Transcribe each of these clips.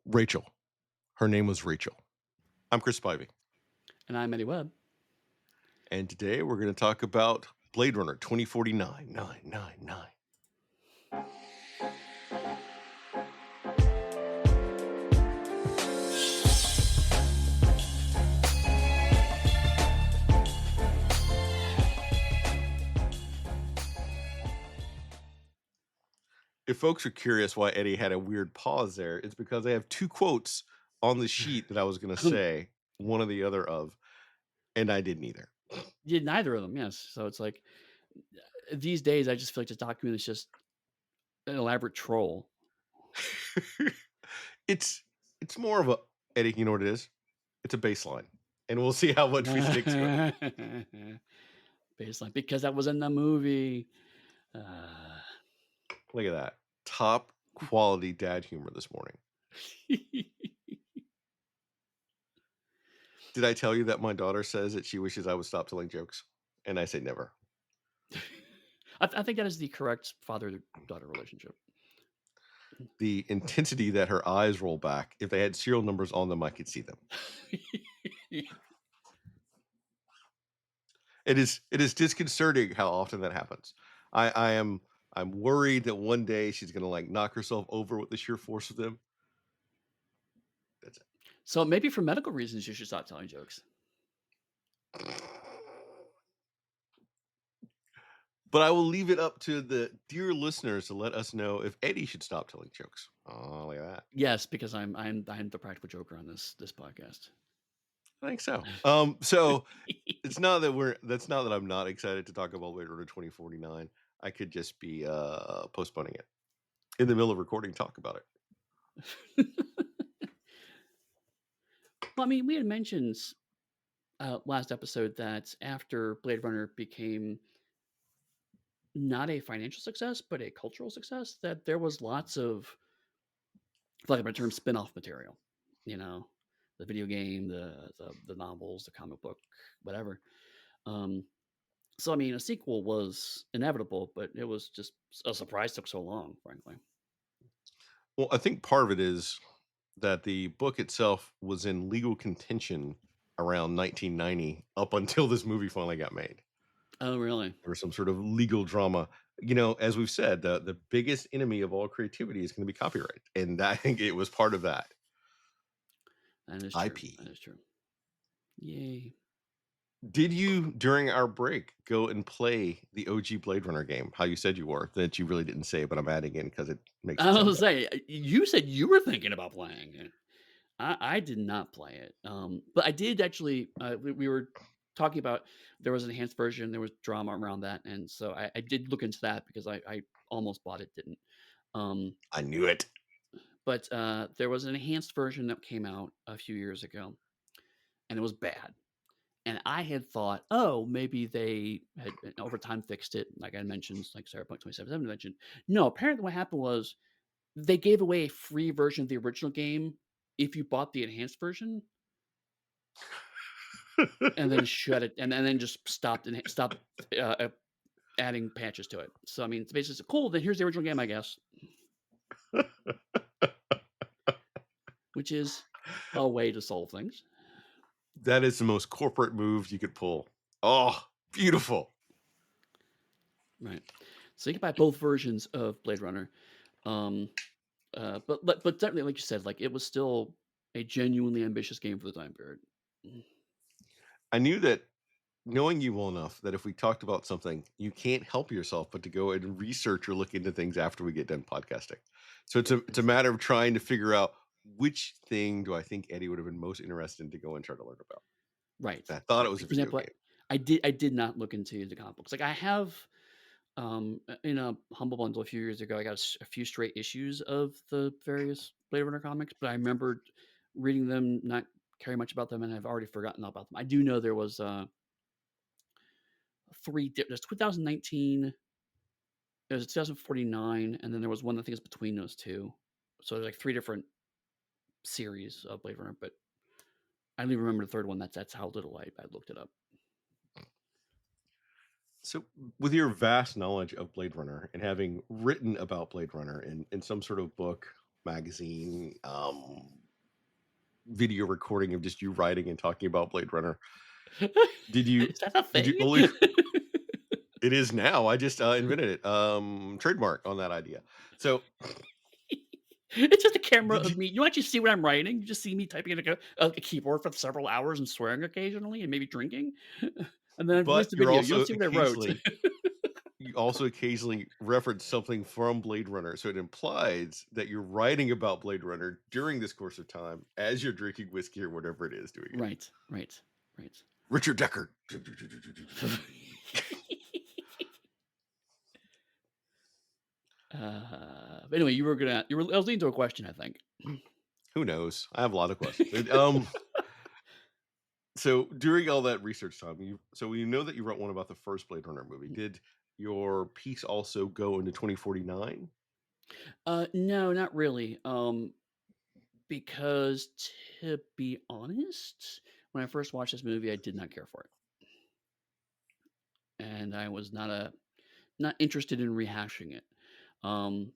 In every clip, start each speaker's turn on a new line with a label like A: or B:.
A: Rachel. Her name was Rachel. I'm Chris Spivey.
B: And I'm Eddie Webb.
A: And today we're going to talk about Blade Runner 2049. 999. If folks are curious why Eddie had a weird pause there, it's because I have two quotes on the sheet that I was going to say, one or the other of, and I didn't either.
B: You did neither of them, yes. So it's like these days, I just feel like this document is just an elaborate troll.
A: It's more of a, Eddie, you know what it is? It's a baseline. And we'll see how much we stick to it.
B: Baseline, because that was in the movie.
A: Look at that. Top quality dad humor this morning. Did I tell you that my daughter says that she wishes I would stop telling jokes? And I say never.
B: I think that is the correct father-daughter relationship.
A: The intensity that her eyes roll back, if they had serial numbers on them, I could see them. It is disconcerting how often that happens. I'm worried that one day she's gonna like knock herself over with the sheer force of them. That's it.
B: So maybe for medical reasons, you should stop telling jokes.
A: But I will leave it up to the dear listeners to let us know if Eddie should stop telling jokes. Oh, look at that.
B: Yes, because I'm the practical joker on this podcast.
A: I think so. So it's not that that's not that I'm not excited to talk about Blade Runner 2049. I could just be postponing it in the middle of recording. Talk about it.
B: Well, I mean, we had mentioned last episode that after Blade Runner became not a financial success, but a cultural success, that there was lots of, for lack of a better term, spin-off material. You know, the video game, the novels, the comic book, whatever. So I mean, a sequel was inevitable, but it was just a surprise took so long, frankly.
A: Well, I think part of it is that the book itself was in legal contention around 1990 up until this movie finally got made.
B: Oh, really?
A: There was some sort of legal drama. You know, as we've said, the biggest enemy of all creativity is going to be copyright, and I think it was part of that.
B: That is true.
A: IP.
B: That is true. Yay.
A: Did you, during our break, go and play the OG Blade Runner game? How you said you were, that you really didn't say, but I'm adding in because it makes it
B: I
A: sound
B: was
A: better.
B: say you said you were thinking about playing it. I did not play it, but I did actually. We were talking about there was an enhanced version. There was drama around that, and so I did look into that because I almost bought it, didn't.
A: I knew it.
B: But there was an enhanced version that came out a few years ago, and it was bad. And I had thought, oh, maybe they had over time fixed it, like I mentioned, like Cyberpunk 2077 mentioned. No, apparently what happened was they gave away a free version of the original game if you bought the enhanced version, and then shut it, and then just stopped adding patches to it. So I mean, it's basically cool. Then here's the original game, I guess, which is a way to solve things.
A: That is the most corporate move you could pull. Oh, beautiful.
B: Right. So you can buy both versions of Blade Runner. Um, but definitely, like you said, like it was still a genuinely ambitious game for the time period.
A: I knew that, knowing you well enough, that if we talked about something, you can't help yourself but to go and research or look into things after we get done podcasting. So it's a matter of trying to figure out which thing do I think Eddie would have been most interested in to go and try to learn about.
B: Right.
A: And I thought it
B: Right.
A: was a
B: For
A: video
B: example,
A: game.
B: I did not look into the comic books. Like I have in a humble bundle a few years ago, I got a few straight issues of the various Blade Runner comics, but I remembered reading them, not caring much about them, and I've already forgotten about them. I do know there was there's 2019, there's 2049, and then there was one I think is between those two. So there's like three different series of Blade Runner, but I only remember the third one. That's how little I looked it up.
A: So, with your vast knowledge of Blade Runner and having written about Blade Runner in some sort of book, magazine, video recording of just you writing and talking about Blade Runner. Did you
B: Is that a
A: did you
B: thing?
A: only it is now, I just, invented it, trademark on that idea. So,
B: It's just a camera
A: did
B: of
A: you
B: me. You don't actually see what I'm writing. You just see me typing in a keyboard for several hours and swearing occasionally and maybe drinking. And then I release
A: but
B: the
A: you're
B: video. You don't
A: also
B: see what I wrote.
A: occasionally reference something from Blade Runner, so it implies that you're writing about Blade Runner during this course of time as you're drinking whiskey or whatever it is doing it.
B: Right, right, right.
A: Richard Decker.
B: But anyway, you were I was leading to a question, I think.
A: Who knows? I have a lot of questions. So during all that research time, we know that you wrote one about the first Blade Runner movie. Did your piece also go into 2049?
B: No, not really. Because to be honest, when I first watched this movie, I did not care for it, and I was not interested in rehashing it. Um,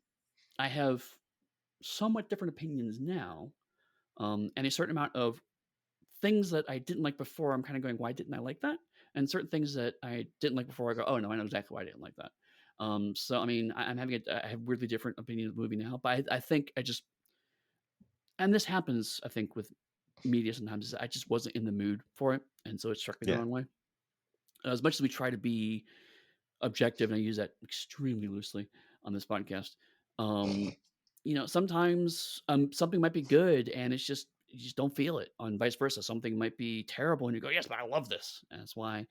B: I have somewhat different opinions now, and a certain amount of things that I didn't like before. I'm kind of going, why didn't I like that? And certain things that I didn't like before, I go, oh no, I know exactly why I didn't like that. So I mean, I'm having I have weirdly different opinion of the movie now, but I think I just and this happens, I think, with media sometimes. Is I just wasn't in the mood for it, and so it struck me the
A: Yeah.
B: wrong way. As much as we try to be objective, and I use that extremely loosely on this podcast, um, sometimes something might be good, and it's just you just don't feel it. And vice versa, something might be terrible, and you go, "Yes, but I love this." And that's why,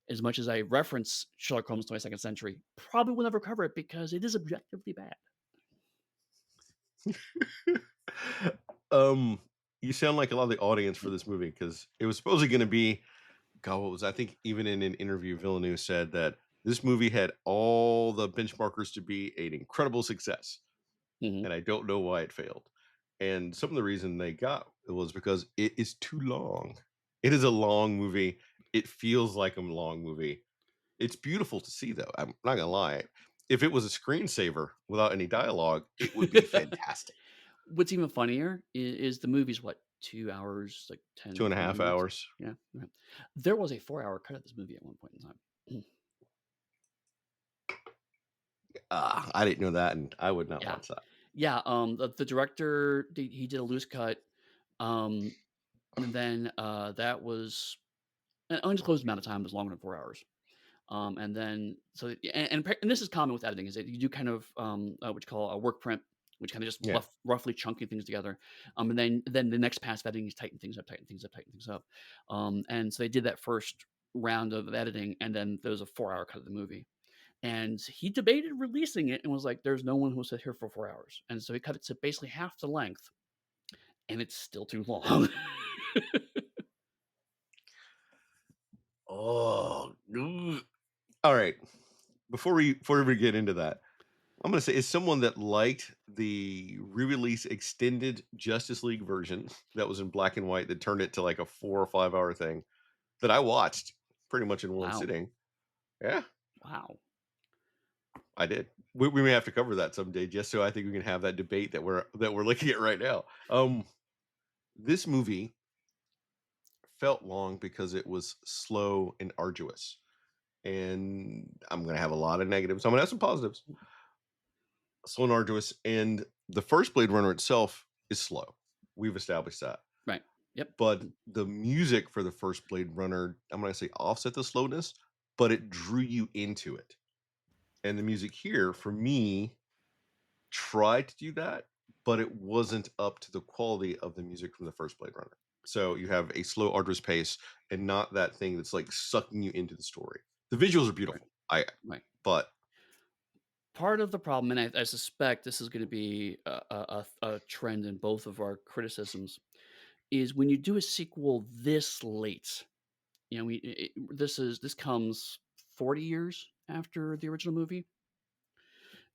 B: as much as I reference Sherlock Holmes 22nd Century, probably will never cover it because it is objectively bad.
A: um, you sound like a lot of the audience for this movie because it was supposedly going to be. God, what was I think? Even in an interview, Villeneuve said that this movie had all the benchmarkers to be an incredible success,
B: Hmm.
A: and I don't know why it failed. And some of the reason they got it was because it is too long. It is a long movie. It feels like a long movie. It's beautiful to see, though. I'm not gonna lie. If it was a screensaver without any dialogue, it would be fantastic.
B: What's even funnier is the movie's what, 2 hours, like
A: Two
B: 10,
A: and a
B: 20
A: half
B: minutes?
A: hours.
B: Yeah, yeah. There was a 4-hour cut of this movie at one point in time.
A: Ah, I didn't know that, and I would not
B: Yeah.
A: watch that.
B: Yeah, the director, he did a loose cut, um, and then, that was an undisclosed amount of time, was longer than 4 hours. And then so and this is common with editing is that you do kind of what you call a work print, which kind of just
A: Yeah.
B: roughly chunking things together. And then the next pass of editing is tighten things up, tighten things up, tighten things up. And so they did that first round of editing, and then there was a 4-hour cut of the movie. And he debated releasing it and was like, "There's no one who will sit here for 4 hours." And so he cut it to basically half the length, and it's still too long.
A: Oh, all right. Before we get into that, I'm gonna say as someone that liked the re-release extended Justice League version that was in black and white that turned it to like a 4 or 5 hour thing that I watched pretty much in one
B: Wow,
A: sitting. Yeah,
B: wow.
A: I did. We may have to cover that someday, just so I think we can have that debate that we're looking at right now. This movie felt long because it was slow and arduous, and I'm gonna have a lot of negatives. I'm gonna have some positives. Slow and arduous, and the first Blade Runner itself is slow. We've established that.
B: Right. Yep.
A: But the music for the first Blade Runner, I'm gonna say offset the slowness, but it drew you into it. And the music here, for me, tried to do that, but it wasn't up to the quality of the music from the first Blade Runner. So you have a slow, arduous pace and not that thing that's like sucking you into the story. The visuals are
B: Right.
A: beautiful. I
B: Right.
A: but
B: Part of the problem, and I suspect this is going to be a trend in both of our criticisms, is when you do a sequel this late. This comes 40 years after the original movie.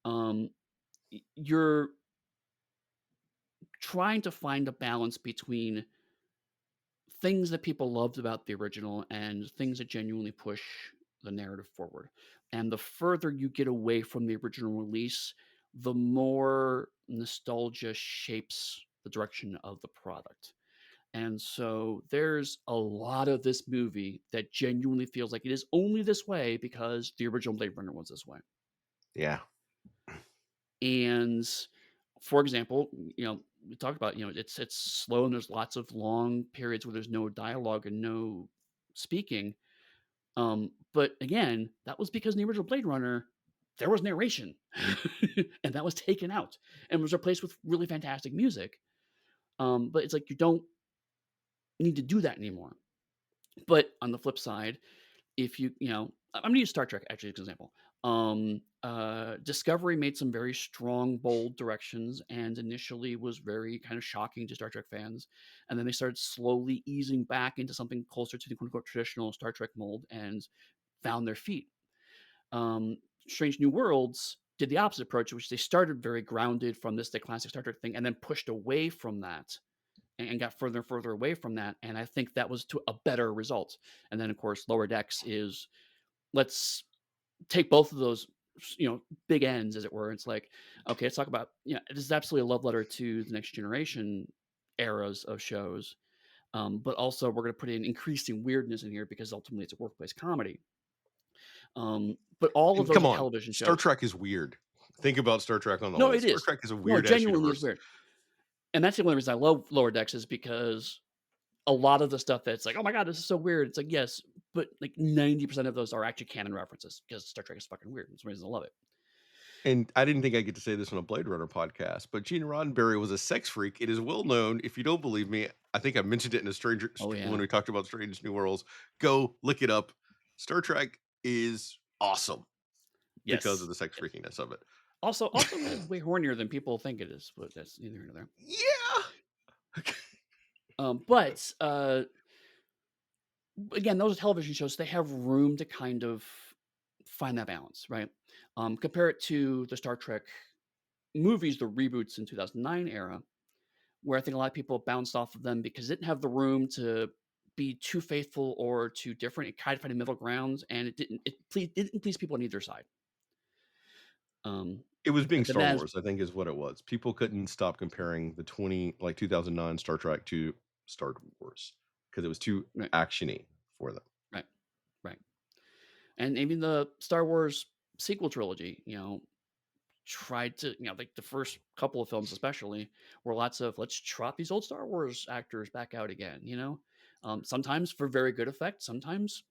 B: Um, you're trying to find a balance between things that people loved about the original and things that genuinely push the narrative forward. And the further you get away from the original release, the more nostalgia shapes the direction of the product. And so there's a lot of this movie that genuinely feels like it is only this way because the original Blade Runner was this way.
A: Yeah.
B: And for example, we talked about, it's slow and there's lots of long periods where there's no dialogue and no speaking. But again, that was because in the original Blade Runner, there was narration. And that was taken out and was replaced with really fantastic music. But it's like you don't need to do that anymore. But on the flip side, if I'm gonna use Star Trek actually as an example. Discovery made some very strong, bold directions, and initially was very kind of shocking to Star Trek fans. And then they started slowly easing back into something closer to the quote unquote traditional Star Trek mold and found their feet. Strange New Worlds did the opposite approach, which they started very grounded from the classic Star Trek thing, and then pushed away from that and got further and further away from that. And I think that was to a better result. And then, of course, Lower Decks is let's take both of those, big ends, as it were. It's like, okay, let's talk about, this is absolutely a love letter to the next generation eras of shows. But also, we're going to put in increasing weirdness in here because ultimately it's a workplace comedy. But all of
A: And
B: those
A: come
B: are
A: on,
B: television
A: Star
B: shows.
A: Trek is weird. Think about Star Trek on the
B: No,
A: whole.
B: it
A: Star
B: is.
A: Trek is a
B: No, it
A: weird ass
B: genuinely is
A: universe.
B: weird. And that's the only reason I love Lower Decks is because a lot of the stuff that's like, "Oh my god, this is so weird." It's like, yes, but like 90% of those are actually canon references because Star Trek is fucking weird. That's the reason I love it.
A: And I didn't think I get to say this on a Blade Runner podcast, but Gene Roddenberry was a sex freak. It is well known. If you don't believe me, I think I mentioned it in a
B: Oh,
A: when
B: yeah.
A: we talked about Strange New Worlds. Go look it up. Star Trek is awesome because of
B: Yes.
A: the sex
B: Yes.
A: freakiness of it.
B: Also is way hornier than people think it is, but that's neither here nor there.
A: Yeah.
B: But, again, those television shows, they have room to kind of find that balance, right? Compare it to the Star Trek movies, the reboots in 2009 era, where I think a lot of people bounced off of them because it didn't have the room to be too faithful or too different. It tried to find a middle ground, and didn't please people on either side. Um,
A: It was being
B: and then
A: Star
B: as
A: Wars, I think is what it was. People couldn't stop comparing the 2009 Star Trek to Star Wars because it was too
B: right,
A: actiony for them.
B: right, right, and even the Star Wars sequel trilogy, tried to, like the first couple of films, especially, were lots of let's trot these old Star Wars actors back out again. Sometimes for very good effect, sometimes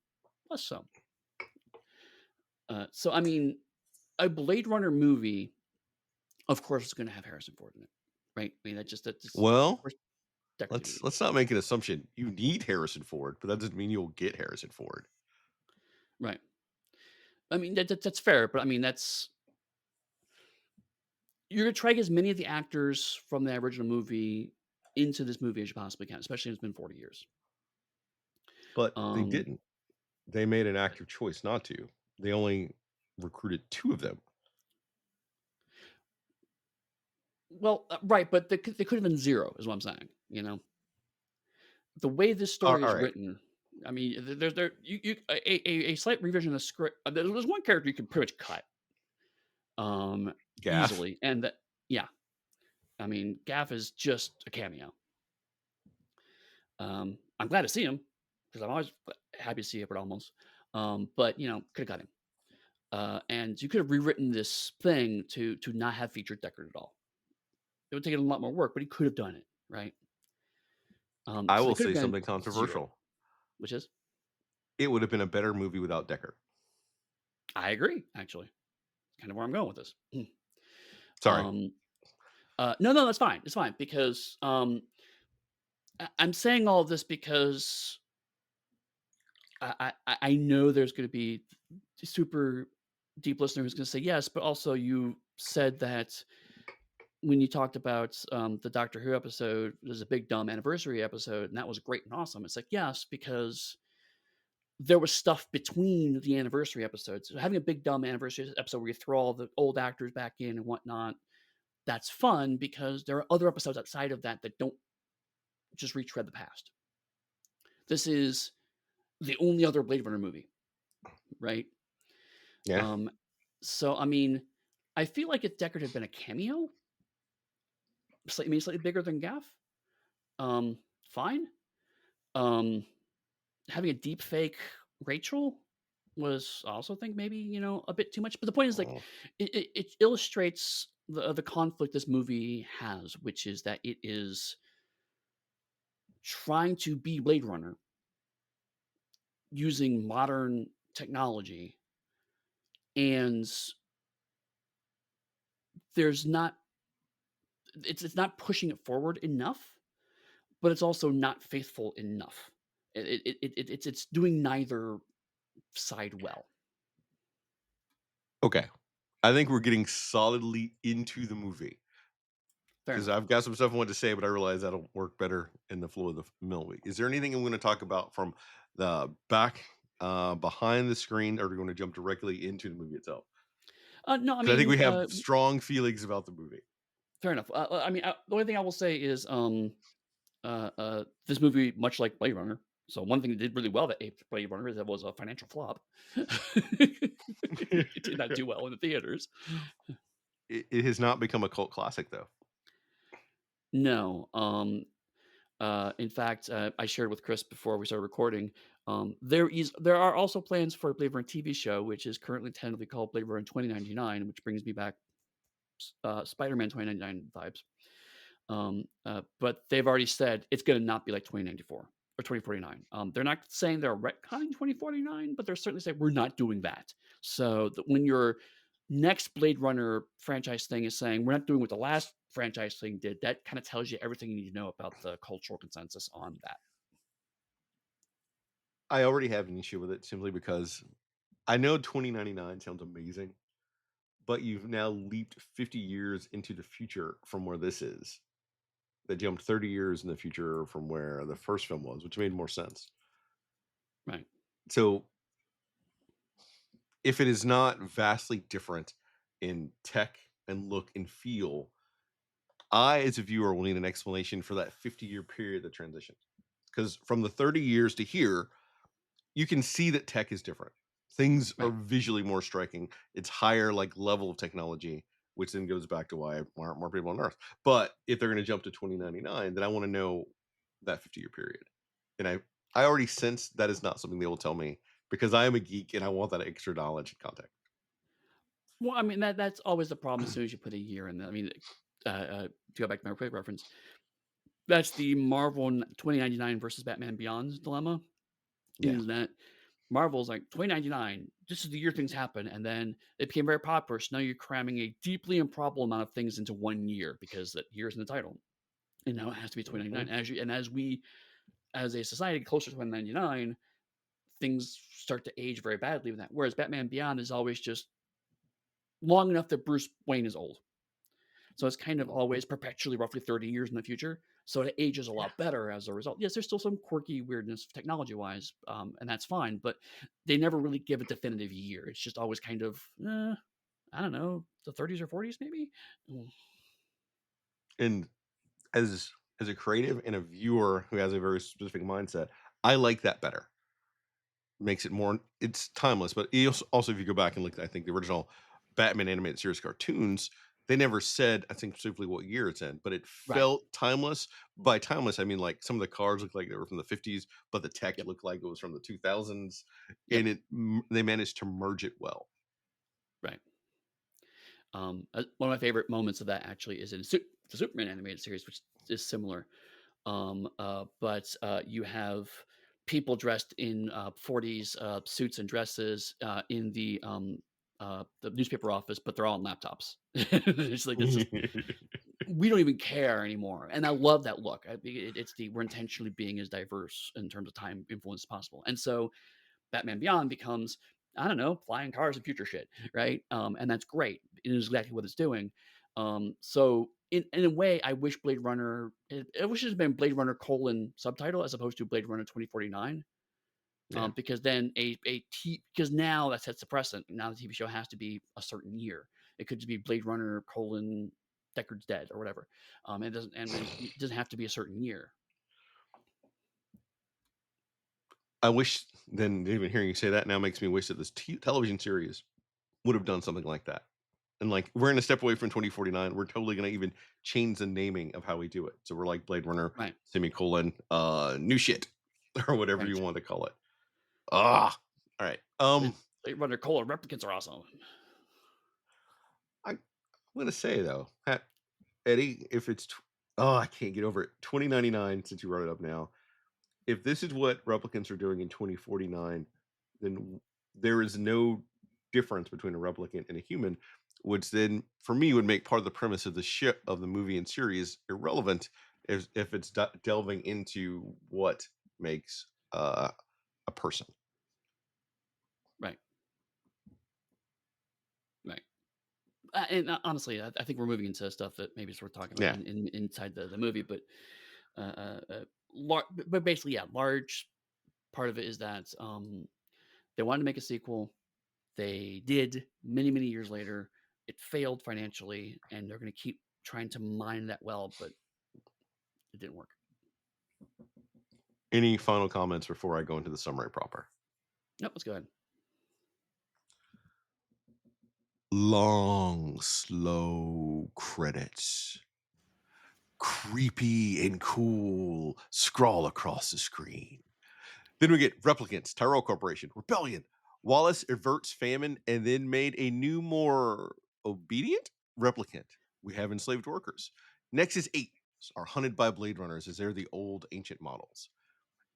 B: less so. So I mean, a Blade Runner movie, of course, is going to have Harrison Ford in it, right? I mean, that just of
A: Well,
B: course, Deckard to
A: let's
B: movie,
A: let's not make an assumption. You need Harrison Ford, but that doesn't mean you'll get Harrison Ford.
B: right? I mean, that's fair, but I mean, that's you're gonna try to get as many of the actors from the original movie into this movie as you possibly can, especially if it's been 40 years.
A: But they
B: Um,
A: didn't. They made an active choice not to. They only recruited 2 of them.
B: well, right, but they could have been zero, is what I'm saying. The way this story is
A: Alright,
B: written, I mean, there you a slight revision of the script. There's one character you can pretty much cut,
A: Gaff.
B: easily, and that, yeah, I mean, Gaff is just a cameo. I'm glad to see him because I'm always happy to see Edward almost. But could have got him. And you could have rewritten this thing to not have featured Deckard at all. It would take a lot more work, but he could have done it, right?
A: I
B: So they
A: will
B: could have
A: say
B: gone
A: something
B: 0,
A: controversial.
B: which is
A: It would have been a better movie without Decker.
B: I agree, actually. Kind of where I'm going with this.
A: Sorry.
B: um, no, that's fine. It's fine because I'm saying all of this because I know there's going to be super deep listener who's going to say yes, but also you said that when you talked about the Doctor Who episode, there's a big dumb anniversary episode, and that was great and awesome. It's like yes, because there was stuff between the anniversary episodes. So having a big dumb anniversary episode where you throw all the old actors back in and whatnot, that's fun because there are other episodes outside of that that don't just retread the past. This is the only other Blade Runner movie, right?
A: Yeah.
B: Um, so I mean, I feel like if Deckard had been a cameo, slightly bigger than Gaff, fine. Um, Having a deep fake Rachel was I also think maybe, a bit too much, but the point is, like,
A: Oh,
B: it illustrates the conflict this movie has, which is that it is trying to be Blade Runner using modern technology, and there's not it's not pushing it forward enough, but it's also not faithful enough. It's doing neither side well.
A: okay. I think we're getting solidly into the movie
B: Fair
A: because
B: enough.
A: I've got some stuff I want to say, but I realize that'll work better in the flow of the movie. Is there anything I'm going to talk about from the back, behind the screen, or are we going to jump directly into the movie itself?
B: No, I
A: Because I think
B: mean,
A: we have strong feelings about the movie.
B: fair enough. I mean, the only thing I will say is, this movie, much like Blade Runner, so one thing that did really well that aped Blade Runner is it was a financial flop. It did not do well in the theaters.
A: It has not become a cult classic, though.
B: No, in fact, I shared with Chris before we started recording. There are also plans for a Blade Runner TV show, which is currently tentatively called Blade Runner 2099, which brings me back Spider-Man 2099 vibes. But they've already said it's gonna not be like 2094 or 2049. They're not saying they're retconning 2049, but they're certainly saying we're not doing that. So when your next Blade Runner franchise thing is saying we're not doing what the last franchise thing did, that kind of tells you everything you need to know about the cultural consensus on that.
A: I already have an issue with it simply because I know 2099 sounds amazing, but you've now leaped 50 years into the future from where this is. They jumped 30 years in the future from where the first film was, which made more sense.
B: Right.
A: So, if it is not vastly different in tech and look and feel, I, as a viewer, will need an explanation for that 50-year period that transitioned. Because from the 30 years to here, you can see that tech is different. Things are
B: Right.
A: visually more striking. It's higher like level of technology, which then goes back to why aren't more people on Earth? But if they're going to jump to 2099, then I want to know that 50-year period. And I already sense that is not something they will tell me because I am a geek and I want that extra knowledge and context.
B: Well, I mean that's always the problem as soon as you put a year in there. I mean, to go back to my quick reference, that's the Marvel 2099 versus Batman Beyond's dilemma.
A: Yeah.
B: Is that Marvel's like 2099, this is the year things happen, and then it became very popular. So now you're cramming a deeply improbable amount of things into 1 year because that year's in the title. And now it has to be
A: Mhm.
B: 2099. As we as a society get closer to 2099, things start to age very badly with that. Whereas Batman Beyond is always just long enough that Bruce Wayne is old. So it's kind of
A: Mhm.
B: always perpetually roughly 30 years in the future. So it ages a lot better as a result. Yes, there's still some quirky weirdness technology wise, and that's fine, but they never really give a definitive year. It's just always kind of, I don't know, the 30s or 40s, maybe? Mm.
A: And as a creative and a viewer who has a very specific mindset, I like that better. Makes it more it's timeless, but also if you go back and look at, I think, the original Batman animated series cartoons, they never said, I think, specifically what year it's in, but it
B: Right.
A: felt timeless. By timeless, I mean, like, some of the cars looked like they were from the '50s, but the tech
B: Yep.
A: looked like it was from the 2000s,
B: Yep.
A: and they managed to merge it well.
B: Right. One of my favorite moments of that actually is in the Superman animated series, which is similar. But you have people dressed in 40s suits and dresses in the newspaper office, but they're all on laptops. It's like this is we don't even care anymore, and I love that look. It's the we're intentionally being as diverse in terms of time influence as possible, and so Batman Beyond becomes, I don't know, flying cars and future shit, right? And that's great. It is exactly what it's doing. So in a way, I wish Blade Runner, I wish it had been Blade Runner colon subtitle as opposed to Blade Runner 2049.
A: Yeah.
B: Because then because now that sets the precedent. Now the TV show has to be a certain year. It could just be Blade Runner colon Deckard's dead or whatever. It doesn't have to be a certain year.
A: I wish then even hearing you say that now makes me wish that this television series would have done something like that. And like we're gonna step away from 2049. We're totally gonna even change the naming of how we do it. So we're like Blade Runner
B: Right.
A: semicolon new shit or whatever you
B: Right.
A: want to call it. Ah, all right.
B: Blade Runner: replicants are awesome.
A: I'm gonna say though, Eddie, if it's oh, I can't get over it. 2099, since you brought it up now. If this is what replicants are doing in 2049, then there is no difference between a replicant and a human, which then for me would make part of the premise of the ship of the movie and series irrelevant if it's delving into what makes a person.
B: Right. Right. And honestly, I think we're moving into stuff that maybe it's worth talking about
A: Yeah.
B: inside the movie, but but basically, yeah, large part of it is that they wanted to make a sequel. They did many years later. It failed financially, and they're going to keep trying to mine that well, but it didn't work.
A: Any final comments before I go into the summary proper?
B: Nope, let's go ahead.
A: Long, slow credits. Creepy and cool scrawl across the screen. Then we get Replicants, Tyrell Corporation, Rebellion. Wallace averts famine and then made a new, more obedient replicant. We have enslaved workers. Nexus 8 are hunted by Blade Runners as they're the old ancient models.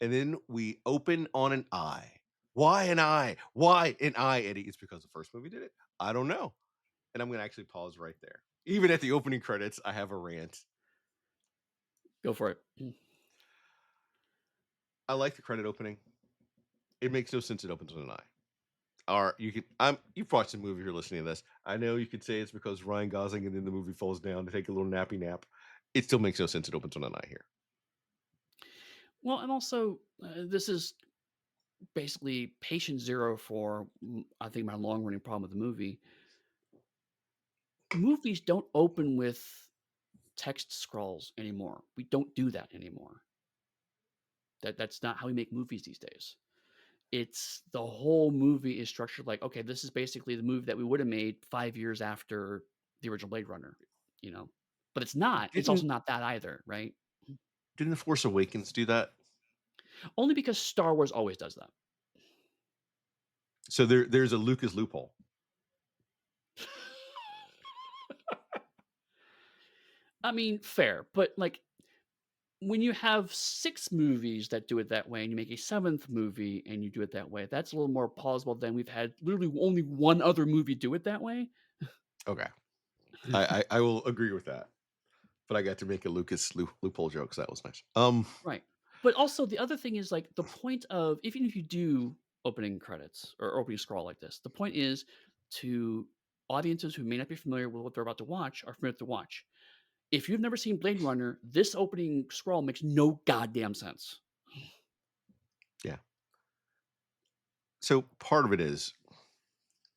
A: And then we open on an eye. Why an eye? Why an eye, Eddie? It's because the first movie did it. I don't know. And I'm going to actually pause right there. Even at the opening credits, I have a rant.
B: Go for it.
A: I like the credit opening. It makes no sense it opens with an eye. Or you could you've watched the movie, you're listening to this. I know you could say it's because Ryan Gosling and then the movie falls down to take a little nappy nap. It still makes no sense it opens on an eye here.
B: Well, and also, this is basically patient zero for, I think, my long running problem with the movie. Movies don't open with text scrolls anymore. We don't do that anymore. That's not how we make movies these days. It's the whole movie is structured like, okay, this is basically the movie that we would have made 5 years after the original Blade Runner, you know. But it's not. It's also
A: Didn't
B: not that either, right?
A: didn't The Force Awakens do that?
B: Only because Star Wars always does that.
A: So there's a Lucas loophole.
B: I mean, fair, but like when you have 6 movies that do it that way and you make a 7th movie and you do it that way, that's a little more plausible than we've had literally only one other movie do it that way.
A: Okay. I will agree with that. But I got to make a Lucas loophole joke, so that was nice.
B: Right. But also the other thing is like the point of even if you do opening credits or opening scroll like this, the point is to audiences who may not be familiar with what they're about to watch are familiar to watch. If you've never seen Blade Runner, this opening scroll makes no goddamn sense.
A: yeah. So part of it is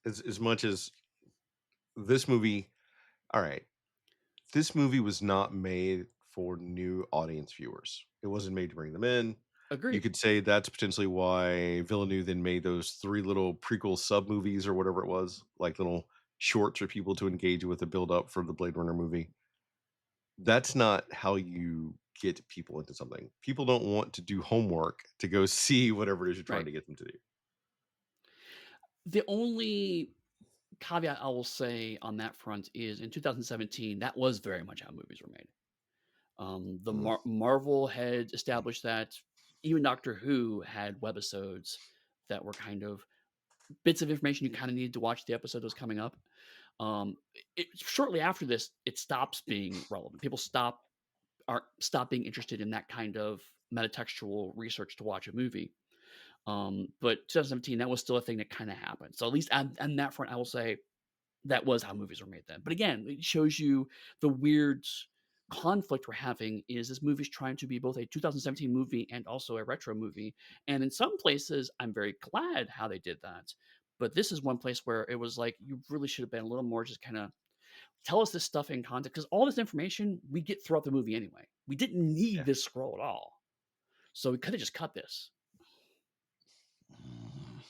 A: as much as this movie, all right, this movie was not made for new audience viewers. It wasn't made to bring them in. You
B: Agreed.
A: could say that's potentially why Villeneuve then made those 3 little prequel sub movies or whatever it was, like little shorts for people to engage with the build up for the Blade Runner movie. That's not how you get people into something. People don't want to do homework to go see whatever it is you're trying
B: Right.
A: to get them to do.
B: The only caveat I will say on that front is in 2017, that was very much how movies were made.
A: Mm,
B: Marvel had established that even Doctor Who had webisodes that were kind of bits of information you kind of needed to watch the episode that was coming up. Shortly after this, it stops being relevant. People stop being interested in that kind of metatextual research to watch a movie. But 2017, that was still a thing that kind of happened. So at least on that front, I will say that was how movies were made then. But again, it shows you the weird conflict we're having is this movie's trying to be both a 2017 movie and also a retro movie. And in some places, I'm very glad how they did that. But this is one place where it was like, you really should have been a little more just kind of tell us this stuff in context because all this information we get throughout the movie anyway. We didn't need
A: yeah.
B: this scroll at all. So we could have just cut this.
A: Mm.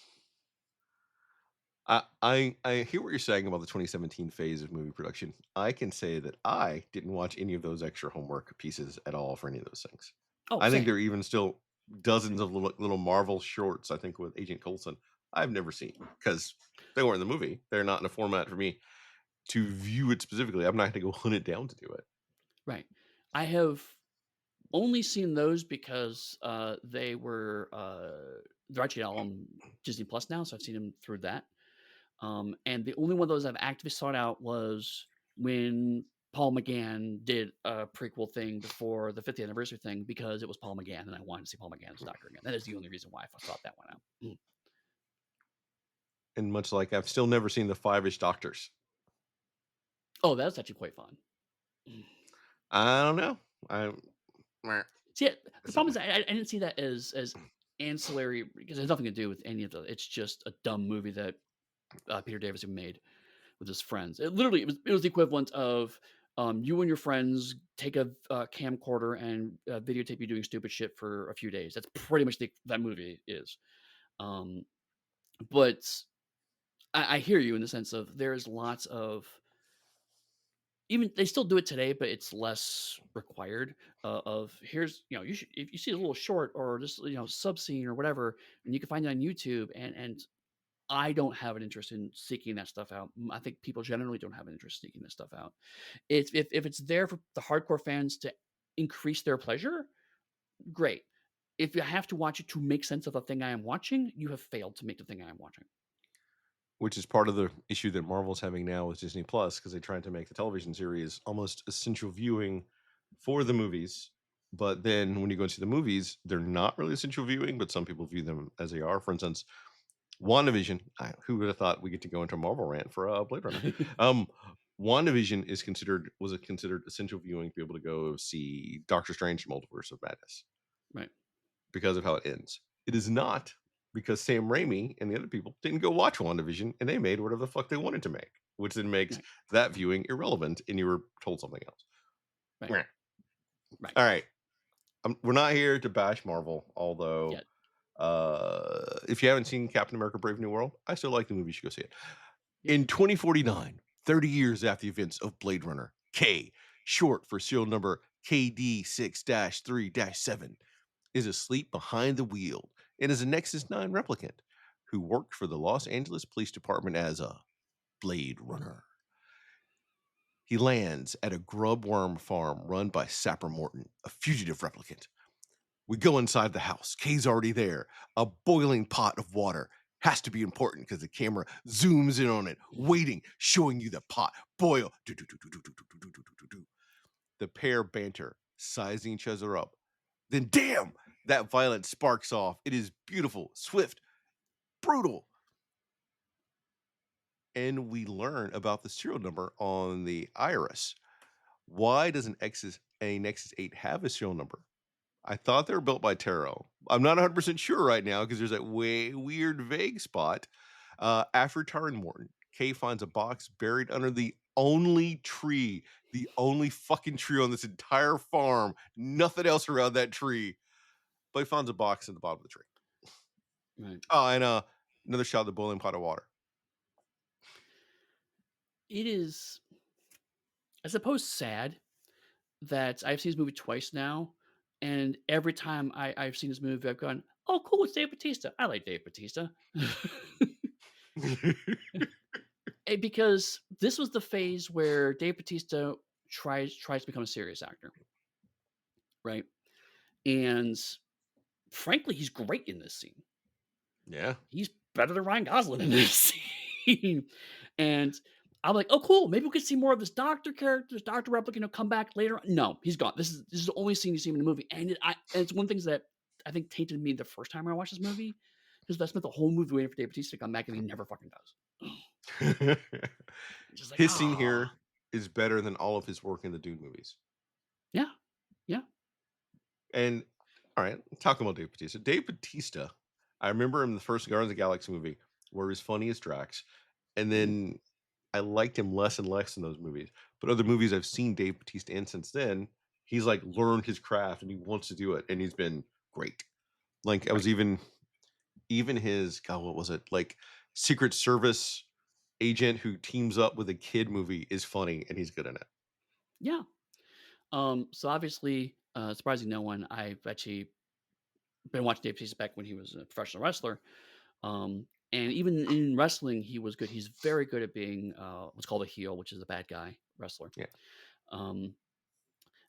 A: I hear what you're saying about the 2017 phase of movie production. I can say that I didn't watch any of those extra homework pieces at all for any of those things.
B: Oh,
A: I think
B: same.
A: there are even still dozens of little Marvel shorts, I think, with Agent Coulson I've never seen because they weren't in the movie. They're not in a format for me to view it specifically. I'm not gonna go hunt it down to do it.
B: Right. I have only seen those because, they're actually all on Disney Plus now, so I've seen them through that. And the only one of those I've actively sought out was when Paul McGann did a prequel thing before the 50th anniversary thing because it was Paul McGann, and I wanted to see Paul McGann as Doctor again. That is the only reason why I sought that one out. Mm.
A: And much like I've still never seen the Five-ish Doctors.
B: Oh, that's actually quite fun. Mm.
A: I don't know. I meh,
B: See, the
A: it's not
B: problem
A: my
B: is I didn't see that as ancillary because it has nothing to do with any of the. It's just a dumb movie that Peter Davison made with his friends. It was the equivalent of you and your friends take a camcorder and videotape you doing stupid shit for a few days. That's pretty much that movie is. Um, but I hear you in the sense of there's lots of even they still do it today, but it's less required. Of here's you should if you see a little short or just sub scene or whatever, and you can find it on YouTube and I don't have an interest in seeking that stuff out. I think people generally don't have an interest in seeking this stuff out. It's if it's there for the hardcore fans to increase their pleasure, great. If you have to watch it to make sense of the thing I am watching, you have failed to make the thing I am watching.
A: which is part of the issue that Marvel's having now with Disney Plus because they're trying to make the television series almost essential viewing for the movies. But then when you go into the movies, they're not really essential viewing, but some people view them as they are. For instance, WandaVision. Who would have thought we get to go into a Marvel rant for Blade Runner? Um, WandaVision was considered essential viewing to be able to go see Doctor Strange: Multiverse of Madness
B: Right.
A: because of how it ends. It is not because Sam Raimi and the other people didn't go watch WandaVision and they made whatever the fuck they wanted to make, which then makes
B: Right.
A: that viewing irrelevant and you were told something else.
B: Right.
A: Meh.
B: Right.
A: All right. We're not here to bash Marvel, although
B: Yet.
A: if you haven't seen Captain America Brave New World, I still like the movie. You should go see it.
B: Yep.
A: In 2049, 30 years after the events of Blade Runner, K, short for serial number KD6 3 7, is asleep behind the wheel and is a Nexus 9 replicant who worked for the Los Angeles Police Department as a Blade Runner. He lands at a grub worm farm run by Sapper Morton, a fugitive replicant. We go inside the house. Kay's already there. A boiling pot of water. Has to be important because the camera zooms in on it, waiting, showing you the pot boil. Do, do, do, do, do, do, do, do, do, do, do. The pair banter, sizing each other up. Then, damn, that violence sparks off. It is beautiful, swift, brutal. And we learn about the serial number on the iris. Why does a Nexus 8 have a serial number? I thought they were built by Taro. I'm not 100% sure right now because there's that way weird vague spot. After Taran Morton, Kay finds a box buried under the only fucking tree on this entire farm. Nothing else around that tree. But he finds a box at the bottom of the tree.
B: Right.
A: Oh, and another shot of the boiling pot of water.
B: It is, I suppose, sad that I've seen this movie twice now, and every time I've seen this movie, I've gone, "Oh, cool, it's Dave Bautista. I like Dave Bautista." Because this was the phase where Dave Bautista tries to become a serious actor, right? And frankly, he's great in this scene.
A: Yeah.
B: He's better than Ryan Gosling in this scene. And I'm like, "Oh, cool. Maybe we could see more of this doctor character, this doctor replicant, come back later." No, he's gone. This is the only scene you see him in the movie, and it's one of the things that I think tainted me the first time I watched this movie because I spent the whole movie waiting for Dave Bautista to come back, and he never fucking does. Just like,
A: His scene
B: ah,
A: here is better than all of his work in the Dune movies.
B: yeah, yeah,
A: And all right, talking about Dave Bautista. Dave Bautista, I remember him in the first Guardians of the Galaxy movie where he was funny as Drax. And
B: mhm,
A: then I liked him less and less in those movies. But other movies I've seen Dave Bautista in since then, he's like learned his craft and he wants to do it. And he's been great. Like I
B: right,
A: was even his God, what was it? Like Secret Service agent who teams up with a kid movie is funny, and he's good in it.
B: Yeah. So obviously, surprising no one, I've actually been watching Dave Bautista back when he was a professional wrestler. And even in wrestling, he was good. He's very good at being what's called a heel, which is a bad guy wrestler.
A: Yeah.
B: Um,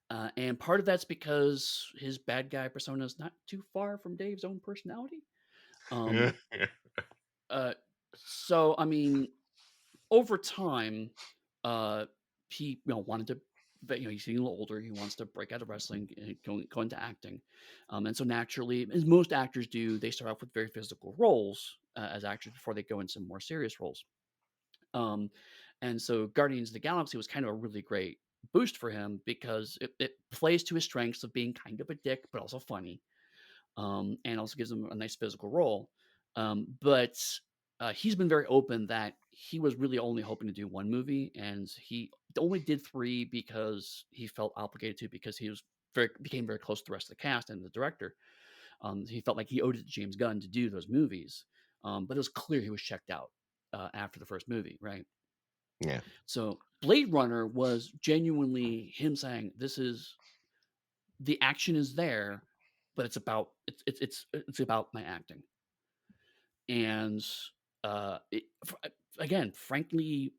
B: and part of that's because his bad guy persona is not too far from Dave's own personality. Um, uh, so I mean, over time, uh, he wanted to. But, he's getting a little older. He wants to break out of wrestling and go into acting, and so naturally, as most actors do, they start off with very physical roles as actors before they go into more serious roles. Um, and so Guardians of the Galaxy was kind of a really great boost for him because it plays to his strengths of being kind of a dick, but also funny, and also gives him a nice physical role. But he's been very open that he was really only hoping to do one movie, and he only did three because he felt obligated to because he was became very close to the rest of the cast and the director. He felt like he owed it to James Gunn to do those movies, but it was clear he was checked out after the first movie, right?
A: Yeah.
B: So Blade Runner was genuinely him saying, "This is the action is there, but it's about my acting." And again, frankly,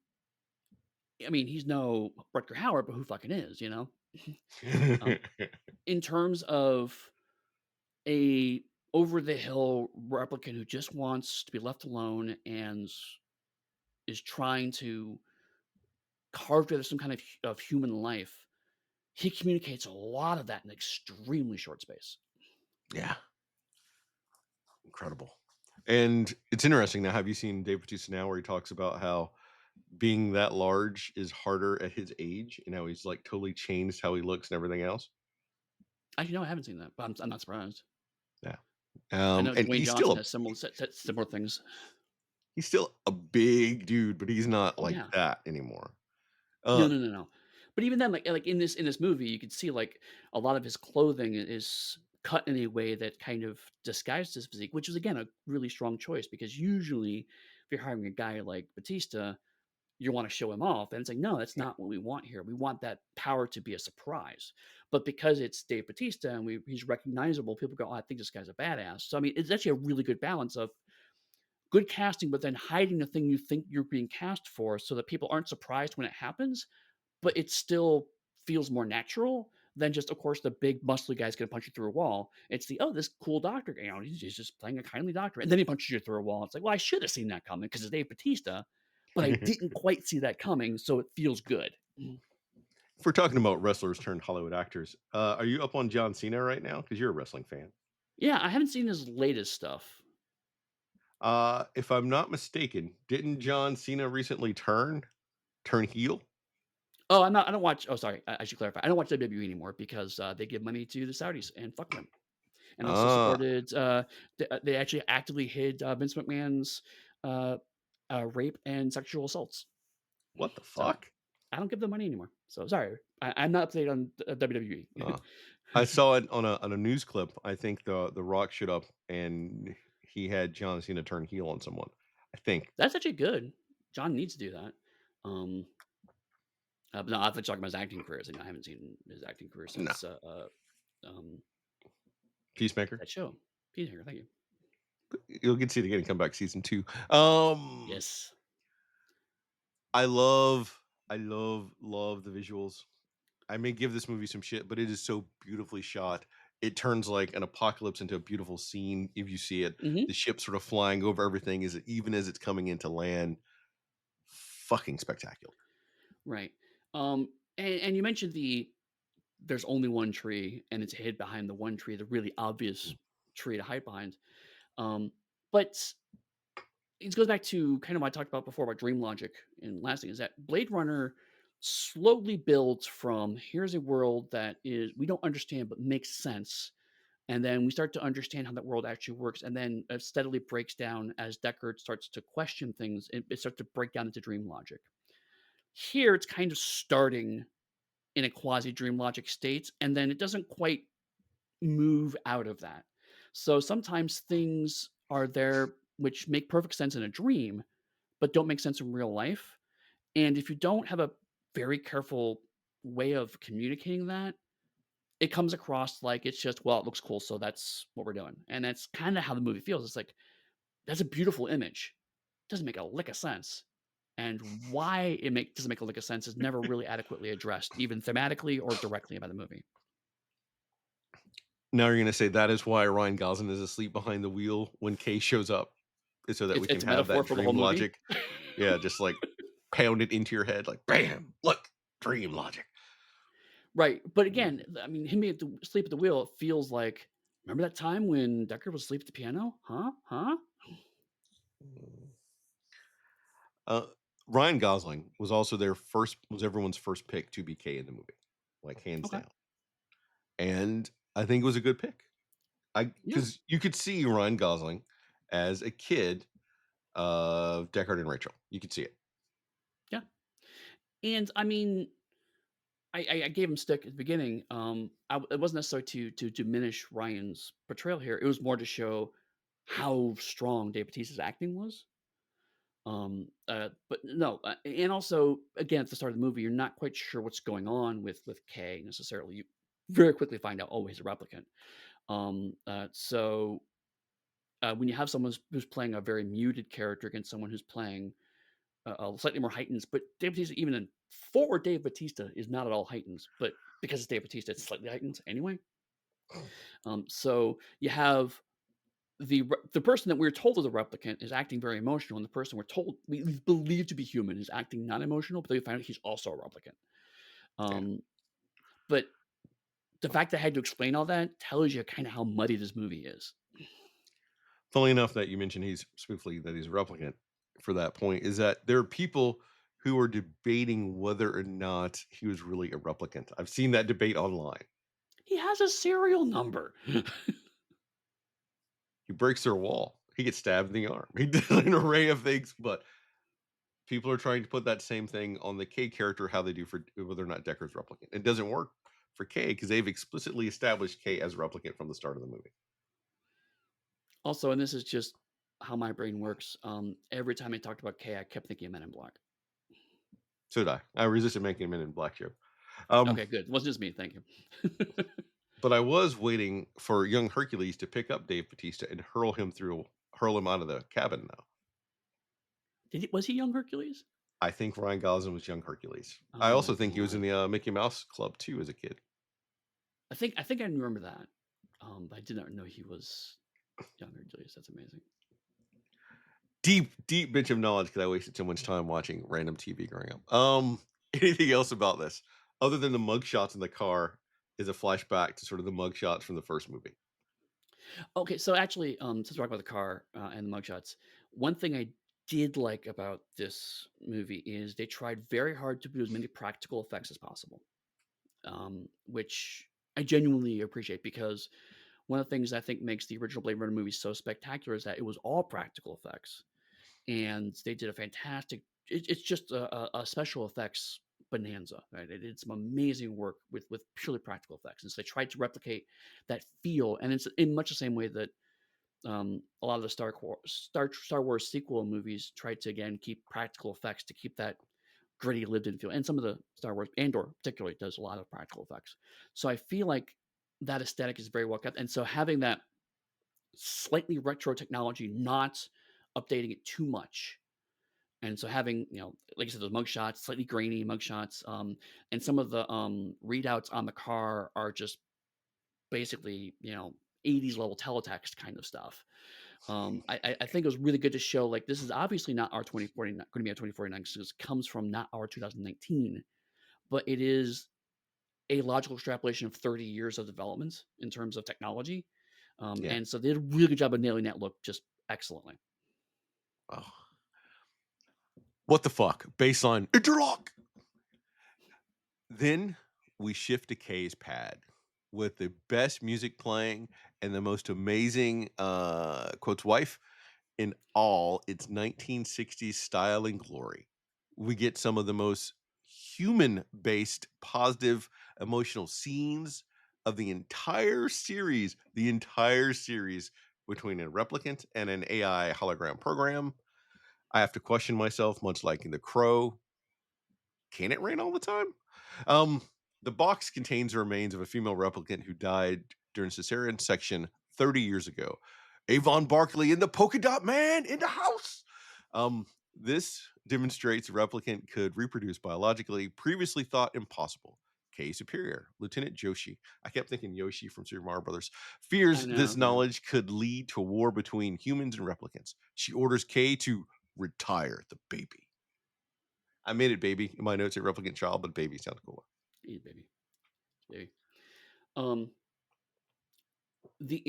B: I mean, he's no Rutger Hauer, but who fucking is, you know? um, in terms of a over the hill replicant who just wants to be left alone and is trying to carve together some kind of human life, he communicates a lot of that in extremely short space.
A: Yeah. Incredible. And it's interesting now, have you seen Dave Bautista now where he talks about how being that large is harder at his age and how he's, like, totally changed how he looks and everything else?
B: Actually, no, I haven't seen that, but I'm not surprised.
A: Yeah.
B: I know
A: And
B: Dwayne Johnson has similar things.
A: he's still a big dude, but he's not
B: Oh,
A: like
B: yeah.
A: that anymore.
B: No,
A: Uh,
B: no, no, no. But even then, like in this movie, you can see like a lot of his clothing is cut in a way that kind of disguised his physique, which is again a really strong choice because usually if you're hiring a guy like Batista, you want to show him off, and it's like no, that's
A: yeah.
B: not what we want here. We want that power to be a surprise. But because it's Dave Batista and he's recognizable, people go, "Oh, I think this guy's a badass." So I mean, it's actually a really good balance of good casting, but then hiding the thing you think you're being cast for, so that people aren't surprised when it happens but it still feels more natural than just, of course, the big muscly guy's gonna punch you through a wall. It's the, "Oh, this cool doctor, he's just playing a kindly doctor," and then he punches you through a wall. It's like, "Well, I should have seen that coming because it's Dave Bautista, but I didn't quite see that coming, so it feels good." Mhm.
A: If we're talking about wrestlers turned Hollywood actors, are you up on John Cena right now? Because you're a wrestling fan.
B: Yeah, I haven't seen his latest stuff.
A: If I'm not mistaken, didn't John Cena recently turn heel?
B: Oh, I don't watch sorry, I should clarify. I don't watch WWE anymore because, they give money to the Saudis, and fuck them. And also
A: Ah,
B: supported, they actually actively hid, Vince McMahon's, uh, rape and sexual assaults.
A: what the
B: So,
A: fuck?
B: I don't give them money anymore. So, sorry. I'm not up to date on WWE.
A: Uh, I saw it on a news clip. I think the Rock showed up and he had John Cena turn heel on someone. I think.
B: That's actually good. John needs to do that. Um, but no, I thought you were talking about his acting career. So, no, I haven't seen his acting career
A: No.
B: since, um,
A: Peacemaker.
B: that show. Peter, thank you.
A: You'll get to see it again in Comeback season 2.
B: Yes.
A: I love the visuals. I may give this movie some shit, but it is so beautifully shot. It turns like an apocalypse into a beautiful scene if you see it. The
B: Mhm.
A: ship sort of flying over everything is even as it's coming into land. Fucking spectacular.
B: Right. And you mentioned there's only one tree and it's hid behind the one tree, the really obvious tree to hide behind. But it goes back to kind of what I talked about before about dream logic and last thing is that Blade Runner slowly builds from here's a world that is we don't understand but makes sense. And then we start to understand how that world actually works. And then it steadily breaks down as Deckard starts to question things. It starts to break down into dream logic. Here, it's kind of starting in a quasi dream logic state, and then it doesn't quite move out of that. So sometimes things are there which make perfect sense in a dream, but don't make sense in real life. And if you don't have a very careful way of communicating that, it comes across like it's just, well, it looks cool, so that's what we're doing. And that's kind of how the movie feels. It's like, that's a beautiful image. Doesn't make a lick of sense. And why doesn't make a lick of sense is never really adequately addressed, even thematically or directly by the movie.
A: Now you're gonna say that is why Ryan Gosling is asleep behind the wheel when Kay shows up, is so that we can
B: It's a
A: have
B: metaphor
A: that
B: for the whole
A: dream
B: movie.
A: logic. Yeah, just, like, pound it into your head, like, "Bam! Look, dream logic."
B: Right, but
A: Mm.
B: again, I mean, him being asleep at the wheel, it feels like, "Remember that time when Decker was asleep at the piano? Huh? Huh?"
A: Mm. Uh, Ryan Gosling was also was everyone's first pick to be Kay in the movie, like, hands
B: Okay.
A: down, and I think it was a good pick. I
B: Yeah,
A: because you could see Ryan Gosling as a kid of Deckard and Rachel. You could see it.
B: yeah, and I mean, I gave him stick at the beginning, it wasn't necessarily to diminish Ryan's portrayal here, it was more to show how strong Dave Bautista's acting was. But no, and also, again, at the start of the movie, you're not quite sure what's going on with Kay necessarily. You very quickly find out, oh, he's a replicant. So when you have someone who's playing a very muted character against someone who's playing slightly more heightened, but Dave Batista, even in forward Dave Batista, is not at all heightened, but because it's Dave Batista, it's slightly heightened anyway. So you have the person that we're told is a replicant is acting very emotional, and the person we believe to be human is acting not emotional, but then we find out he's also a replicant.
A: Yeah.
B: Um, but the fact that I had to explain all that tells you kind of how muddy this movie is.
A: Funnily enough that you mentioned he's spoofly that he's a replicant for that point is that there are people who are debating whether or not he was really a replicant. I've seen that debate online.
B: He has a serial number.
A: He breaks their wall. He gets stabbed in the arm. He does an array of things, but people are trying to put that same thing on the K character, how they do for whether or not Decker's replicant. It doesn't work for K because they've explicitly established K as a replicant from the start of the movie.
B: Also, and this is just how my brain works. Every time I talked about K, I kept thinking of Men in Black.
A: So did I. I resisted making a Men in Black joke. Um,
B: Okay, good. It wasn't just me. Thank you.
A: but I was waiting for young Hercules to pick up Dave Batista and hurl him out of the cabin now.
B: Was he young Hercules?
A: I think Ryan Gosling was young Hercules. I
B: Oh
A: also think he was in
B: boy.
A: the Mickey Mouse Club too as a kid.
B: I think I remember that. But I did not know he was young Hercules. That's amazing.
A: Deep, deep bench of knowledge because I wasted so much time watching random TV growing up. Anything else about this other than the mugshots in the car is a flashback to sort of the mugshots from the first movie.
B: Okay, so actually, since we're talking about the car and the mugshots, one thing I did like about this movie is they tried very hard to do as many practical effects as possible, which I genuinely appreciate because one of the things I think makes the original Blade Runner movie so spectacular is that it was all practical effects, and they did a fantastic. It's just a special effects bonanza, right? They did some amazing work with purely practical effects, and so they tried to replicate that feel, and it's in much the same way that a lot of the Star Wars sequel movies tried to again keep practical effects to keep that gritty lived in feel. And some of the Star Wars Andor particularly does a lot of practical effects. So I feel like that aesthetic is very well kept. And so having that slightly retro technology, not updating it too much. And so having, like I said, those mugshots, slightly grainy mugshots, and some of the readouts on the car are just basically, 80s level teletext kind of stuff. I think it was really good to show like this is obviously not our 2049 going to be our 2049 because it comes from not our 2019, but it is a logical extrapolation of 30 years of development in terms of technology.
A: Yeah.
B: And so they did a really good job of nailing that look just excellently.
A: Oh, what the fuck? Baseline interlock. Then we shift to Kay's pad with the best music playing and the most amazing quotes wife in all its 1960s style and glory. We get some of the most human based, positive, emotional scenes of the entire series between a replicant and an AI hologram program. I have to question myself, much like in The Crow. Can it rain all the time? Um, the box contains the remains of a female replicant who died during cesarean section 30 years ago. Avon Barkley and the polka dot man in the house. This demonstrates a replicant could reproduce biologically, previously thought impossible. K Superior, Lieutenant Joshi, I kept thinking Yoshi from Super Mario Brothers,
B: I
A: fears
B: know,
A: this
B: yeah.
A: knowledge could lead to a war between humans and replicants. She orders K to retire the baby. I made it baby in my notes at replicant child, but baby sounds cooler.
B: Eat baby, baby. Um, the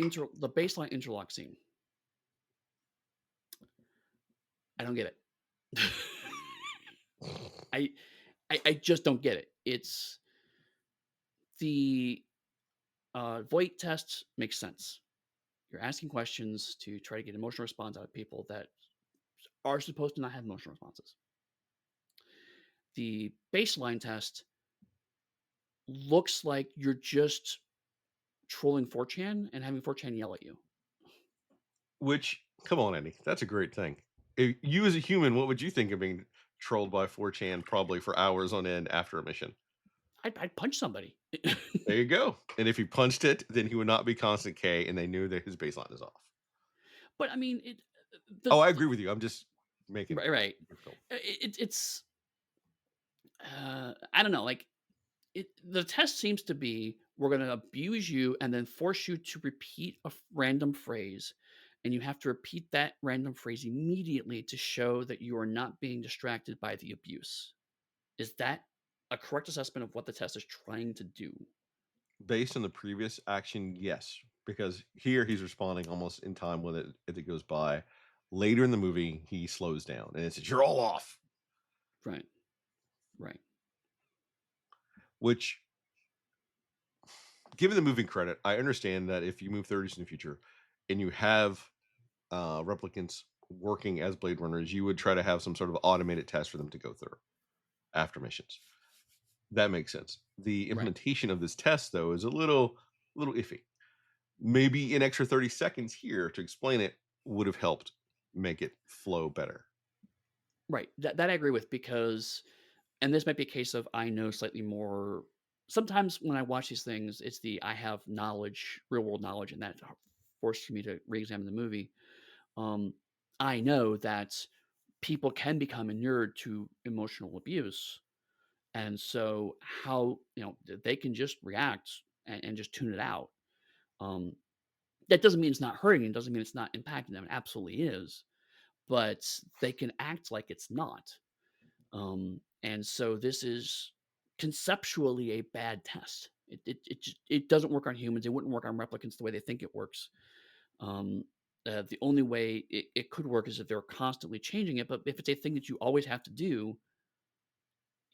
B: baseline interlock scene, I don't get it. I I just don't get it. It's the, Voight test makes sense. You're asking questions to try to get emotional response out of people that are supposed to not have emotional responses. The baseline test looks like you're just trolling 4chan and having 4chan yell at you.
A: Which, come on, Andy, that's a great thing. If you as a human, what would you think of being trolled by 4chan probably for hours on end after a mission?
B: I'd punch somebody.
A: There you go. And if he punched it, then he would not be constant K, and they knew that his baseline is off.
B: But I mean,
A: Oh, I
B: the
A: agree with you. I'm just making
B: right, right.
A: a film.
B: It's I don't know. Like the test seems to be we're going to abuse you and then force you to repeat a random phrase, and you have to repeat that random phrase immediately to show that you are not being distracted by the abuse. Is that a correct assessment of what the test is trying to do?
A: Based on the previous action, yes, because here he's responding almost in time with it as it goes by. Later in the movie, he slows down and it says, "You're all off,"
B: Right. Right.
A: which, given the moving credit, I understand that if you move 30s in the future and you have replicants working as Blade Runners, you would try to have some sort of automated test for them to go through after missions. That makes sense. The
B: Right.
A: implementation of this test, though, is a little iffy. Maybe an extra 30 seconds here to explain it would have helped make it flow better.
B: Right. That I agree with because and this might be a case of I know slightly more. Sometimes when I watch these things, it's the I have knowledge, real world knowledge, and that forces me to re-examine the movie. Um, I know that people can become inured to emotional abuse, and so how they can just react and just tune it out. Um, that doesn't mean it's not hurting. It doesn't mean it's not impacting them. It absolutely is, but they can act like it's not. And so this is conceptually a bad test. It doesn't work on humans. It wouldn't work on replicants the way they think it works. Um, the only way it could work is if they're constantly changing it. But if it's a thing that you always have to do,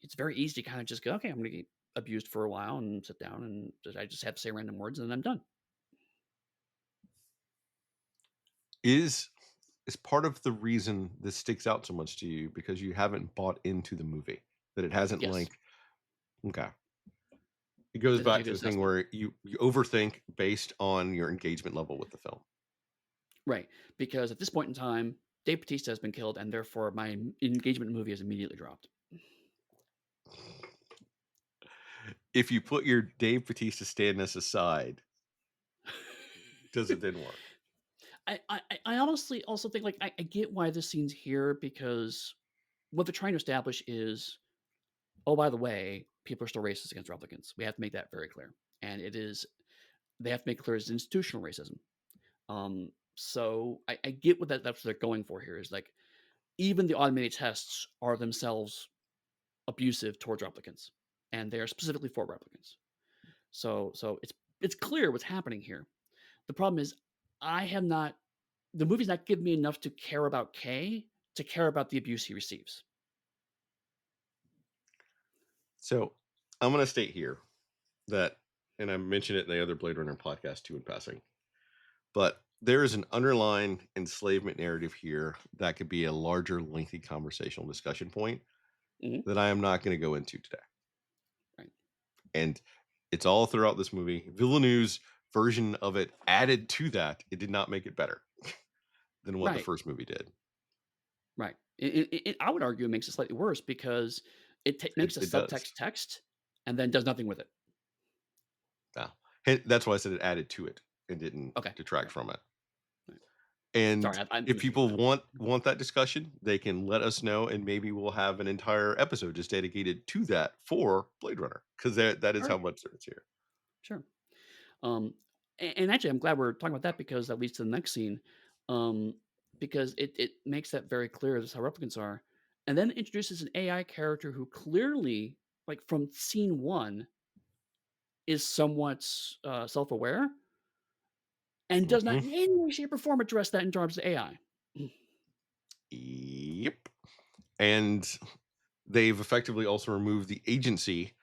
B: it's very easy to kind of just go, okay, I'm going to get abused for a while and sit down and I just have to say random words and then I'm done.
A: Is part of the reason this sticks out so much to you because you haven't bought into the movie, that it hasn't
B: Yes,
A: like, okay. It goes
B: that's a
A: back
B: good
A: to the thing
B: assessment.
A: where you overthink based on your engagement level with the film.
B: Right. Because at this point in time, Dave Bautista has been killed and therefore my engagement in the movie has immediately dropped.
A: If you put your Dave Bautista standness aside, does it then work?
B: I honestly also think, like, I get why this scene's here because what they're trying to establish is, "Oh, by the way, people are still racist against replicants." We have to make that very clear, and it is they have to make clear it's institutional racism. So I get what that's what they're going for here is, like, even the automated tests are themselves abusive towards replicants, and they are specifically for replicants. So it's clear what's happening here. The problem is I have not the movie's not giving me enough to care about Kay to care about the abuse he receives.
A: So I'm going to state here that, and I mentioned it in the other Blade Runner podcast too in passing, but there is an underlying enslavement narrative here that could be a larger, lengthy conversational discussion point
B: Mhm.
A: that I am not going to go into today.
B: Right.
A: And it's all throughout this movie. Villeneuve's version of it added to that, it did not make it better than what the
B: Right,
A: first movie did.
B: right. I would argue it makes it slightly worse because
A: It
B: makes a
A: it does.
B: subtext text and then does nothing with it.
A: Yeah. That's why I said it added to it and didn't
B: Okay,
A: detract
B: okay.
A: from it.
B: Right.
A: And
B: Sorry, I
A: if people
B: misunderstood.
A: want that discussion, they can let us know, and maybe we'll have an entire episode just dedicated to that for Blade Runner, because that is how
B: Sure,
A: much there is here.
B: sure. Um, and actually, I'm glad we're talking about that because that leads to the next scene, um, because it makes that very clear. This is how replicants are, and then introduces an AI character who clearly, like from scene one, is somewhat self-aware and does not
A: Mhm.
B: in any way, shape, or form address that in terms of AI.
A: Yep. And they've effectively also removed the agency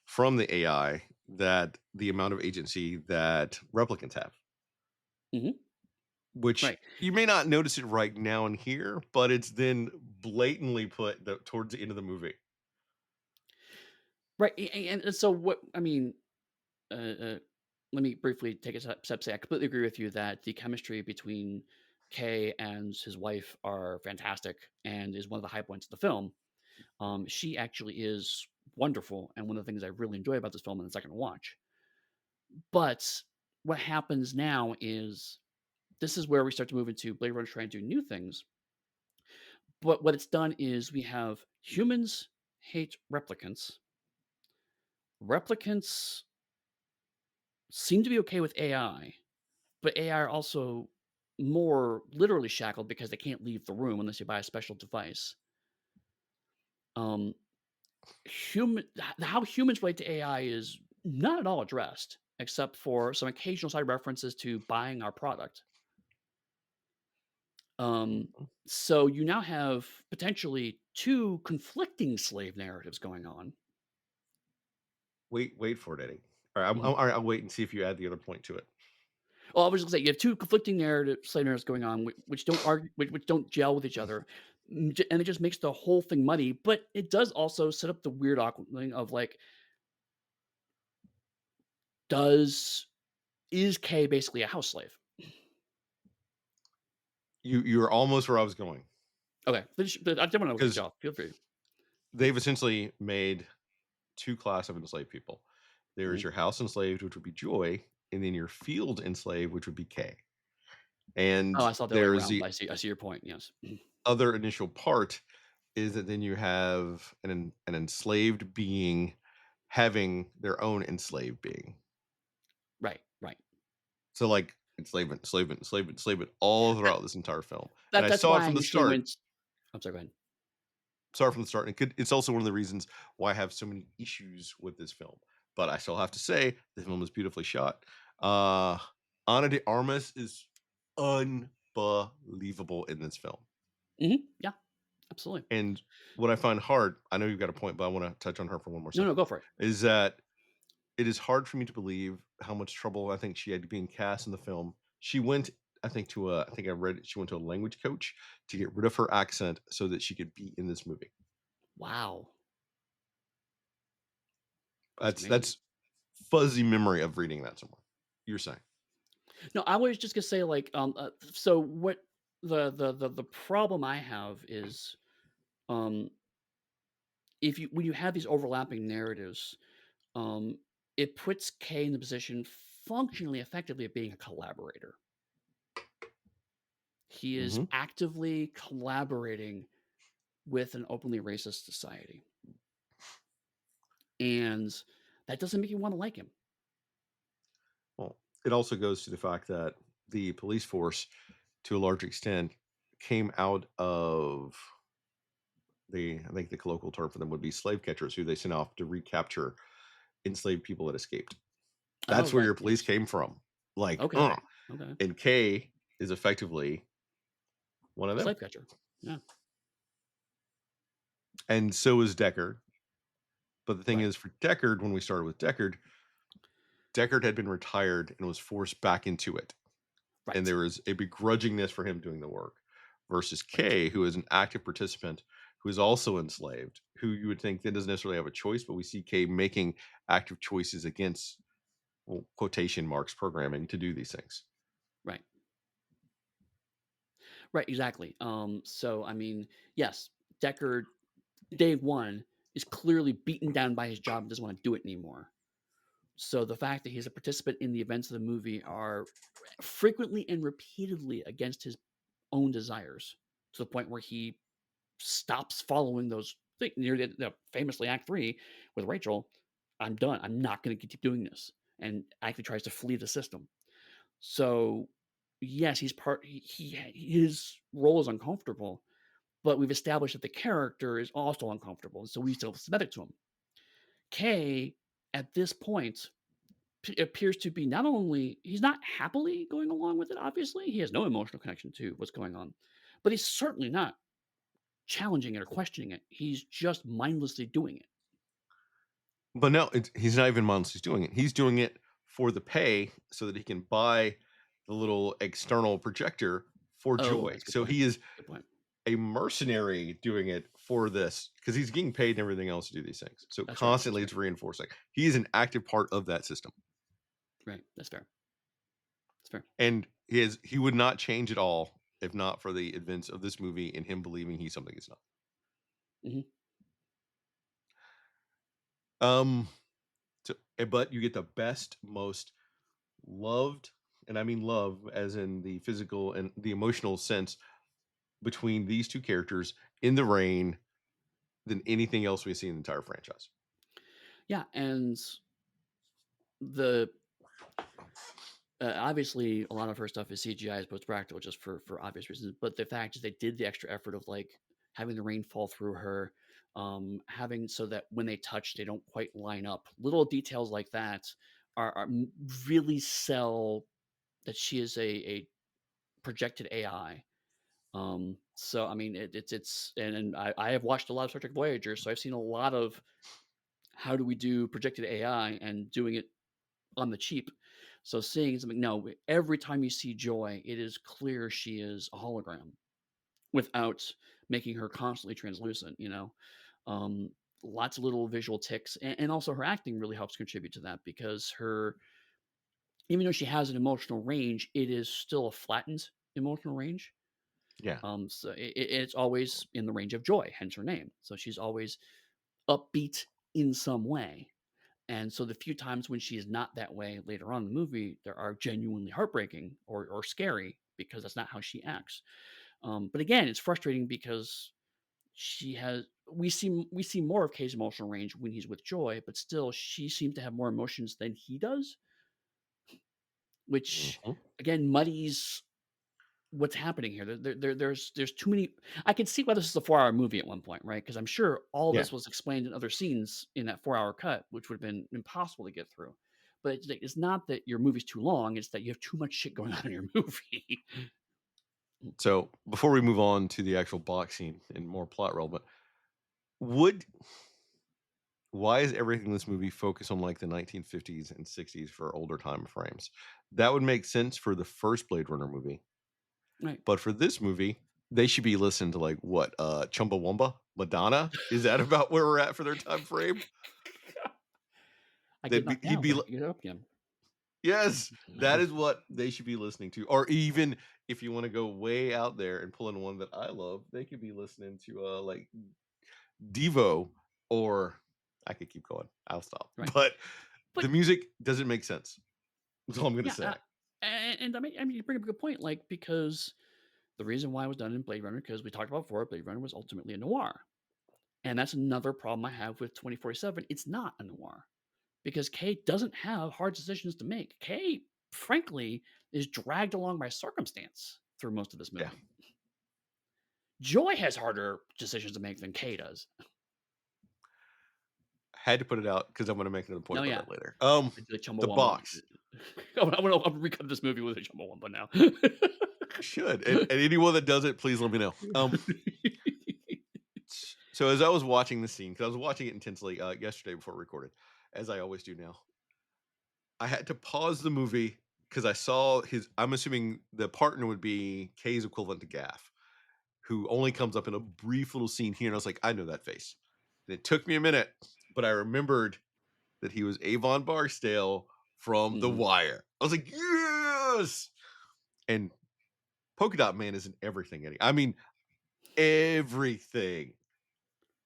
A: from the AI, that the amount of agency that replicants have,
B: Mhm.
A: which
B: Right,
A: you may not notice it right now and here, but it's then blatantly put towards the end of the movie.
B: right, and so what I mean, uh, uh, let me briefly take a step. Say I completely agree with you that the chemistry between Kay and his wife are fantastic and is one of the high points of the film. She actually is wonderful and one of the things I really enjoy about this film in the second watch. But what happens now is this is where we start to move into Blade Runner trying to do new things. But what it's done is we have humans hate replicants. Replicants seem to be okay with AI, but AI are also more literally shackled because they can't leave the room unless you buy a special device. Um, how humans relate to AI is not at all addressed, except for some occasional side references to buying our product. Um, so you now have potentially two conflicting slave narratives going on.
A: Wait for it, Eddie. All right,
B: Mhm.
A: all right, I'll wait and see if you add the other point to it.
B: Well, I was just gonna say you have two conflicting slave narratives going on, which don't argue, which don't gel with each other, and it just makes the whole thing muddy. But it does also set up the weird awkward thing of like, does is K basically a house slave?
A: You're almost where I was going,
B: Okay, but I didn't want to cut
A: because
B: you off. Feel free.
A: they've essentially made two class of enslaved people. There is
B: Mhm.
A: your house enslaved, which would be Joy, and then your field enslaved, which would be Kay. And
B: Oh, I saw it the other way
A: there's
B: around.
A: the
B: But I see your point. Yes. Mhm.
A: other initial part is that then you have an enslaved being having their own enslaved being.
B: Right. Right.
A: So like enslavement, enslavement, enslavement, enslavement all
B: That,
A: throughout this entire film. And I
B: that's
A: saw it
B: why I
A: from the
B: initially
A: start.
B: went. I'm sorry. Go ahead.
A: Saw it from the start. And it's also one of the reasons why I have so many issues with this film. But I still have to say the film is beautifully shot. Uh Ana de Armas is unbelievable in this film.
B: Yeah. Absolutely.
A: And what I find hard, I know you've got a point, but I want to touch on her for one more
B: No. No.
A: second,
B: Go for it.
A: is that it is hard for me to believe how much trouble I think she had being cast in the film. She went, I think, I think I read it, she went to a language coach to get rid of her accent so that she could be in this movie.
B: Wow. That's amazing.
A: That's fuzzy memory of reading that somewhere. You're saying.
B: No, I was just gonna say, like, so what the problem I have is, um, if you when you have these overlapping narratives, um, it puts K in the position functionally, effectively of being a collaborator. He is
A: Hmm.
B: actively collaborating with an openly racist society, and that doesn't make you want to like him.
A: Well, it also goes to the fact that the police force, to a large extent, came out of I think the colloquial term for them would be slave catchers, who they sent off to recapture enslaved people that escaped.
B: Oh,
A: That's where
B: right.
A: your police
B: Yes.
A: came from. Like,
B: Okay. Okay.
A: and K is effectively one of them.
B: Slave catcher. Yeah.
A: And so is Deckard. But the thing
B: Right.
A: is, for Deckard, when we started with Deckard, Deckard had been retired and was forced back into it. And
B: Right.
A: there was a begrudgingness for him doing the work versus
B: Right.
A: Kay, who is an active participant who is also enslaved, who you would think then doesn't necessarily have a choice, but we see Kay making active choices against well, quotation marks programming to do these things.
B: Right. Right, exactly. So I mean, yes, Deckard, day one, is clearly beaten down by his job and doesn't want to do it anymore. So the fact that he's a participant in the events of the movie are frequently and repeatedly against his own desires, to the point where he stops following those things. Near famously Act 3 with Rachel, I'm done. I'm not going to keep doing this, and actually tries to flee the system. So yes, he's part. His role is uncomfortable, but we've established that the character is also uncomfortable, so we still sympathetic to him. Kay, at this point, appears to be not only he's not happily going along with it. Obviously, he has no emotional connection to what's going on, but he's certainly not challenging it or questioning it. He's just mindlessly doing it.
A: But no, he's not even mindlessly doing it. He's doing it for the pay so that he can buy the little external projector for
B: Oh,
A: joy.
B: that's a good
A: So
B: point.
A: he is
B: Good point.
A: a mercenary doing it for this because he's getting paid and everything else to do these things. So
B: That's right. That's
A: constantly
B: right.
A: it's reinforcing. He is an active part of that system.
B: Right. That's fair. That's fair.
A: And he would not change at all if not for the events of this movie and him believing he's something he's not.
B: Hmm.
A: Um but you get the best, most loved, and I mean love as in the physical and the emotional sense between these two characters in the rain than anything else we see in the entire franchise.
B: Yeah, and the obviously a lot of her stuff is CGI as opposed to practical, just for obvious reasons. But the fact is, they did the extra effort of like having the rain fall through her, having so that when they touch, they don't quite line up. Little details like that really sell that she is a projected AI. So I mean, it's and I have watched a lot of Star Trek Voyager, so I've seen a lot of how do we do projected AI and doing it on the cheap. So seeing something, no, every time you see Joy, it is clear she is a hologram without making her constantly translucent. Um, lots of little visual ticks, and also her acting really helps contribute to that because her, even though she has an emotional range, it is still a flattened emotional range.
A: Yeah.
B: So it's always in the range of joy, hence her name. So she's always upbeat in some way. And so the few times when she is not that way later on in the movie, there are genuinely heartbreaking or scary because that's not how she acts. But again, it's frustrating because she has we see more of Kay's emotional range when he's with Joy, but still she seems to have more emotions than he does, which
A: Mhm.
B: again muddies what's happening here. There's too many. I can see why this is a 4-hour movie at one point, right? Because I'm sure all
A: Yeah.
B: this was explained in other scenes in that 4-hour cut, which would have been impossible to get through. But it's not that your movie's too long; it's that you have too much shit going on in your movie.
A: So before we move on to the actual box scene and more plot relevant, would why is everything in this movie focused on like the 1950s and 60s for older time frames? That would make sense for the first Blade Runner movie,
B: Right?
A: but for this movie, they should be listening to like what Chumbawamba, Madonna. Is that about where we're at for their time frame?
B: I get
A: They'd be
B: knocked
A: he'd
B: down,
A: be
B: but I can get up again.
A: yes, that is what they should be listening to. Or even if you want to go way out there and pull in one that I love, they could be listening to like Devo, or I could keep going. I'll stop.
B: Right?
A: But
B: But
A: the music doesn't make sense. That's all I'm gonna
B: yeah,
A: say.
B: and I mean, you bring up a good point, like because the reason why it was done in Blade Runner, because we talked about before, Blade Runner was ultimately a noir. And that's another problem I have with 2047. It's not a noir because Kate doesn't have hard decisions to make. Kate, frankly, is dragged along by circumstance through most of this
A: Yeah.
B: movie. Joy has harder decisions to make than Kay does.
A: Had to put it out because I'm gonna make another point
B: No,
A: about
B: yeah,
A: that later.
B: the
A: The
B: Chumbawamba.
A: box.
B: I want to recut this movie with a Chumbawamba now.
A: You should. And anyone that does it, please let me know. So as I was watching the scene, because I was watching it intensely yesterday before we recorded, as I always do now, I had to pause the movie because I saw his. I'm assuming the partner would be Kay's equivalent to Gaff, who only comes up in a brief little scene here, and I was like, I know that face. And it took me a minute, but I remembered that he was Avon Barksdale from The
B: Mhm.
A: Wire. I was like, yes. And Polka Dot Man is in everything, Eddie. I mean, everything.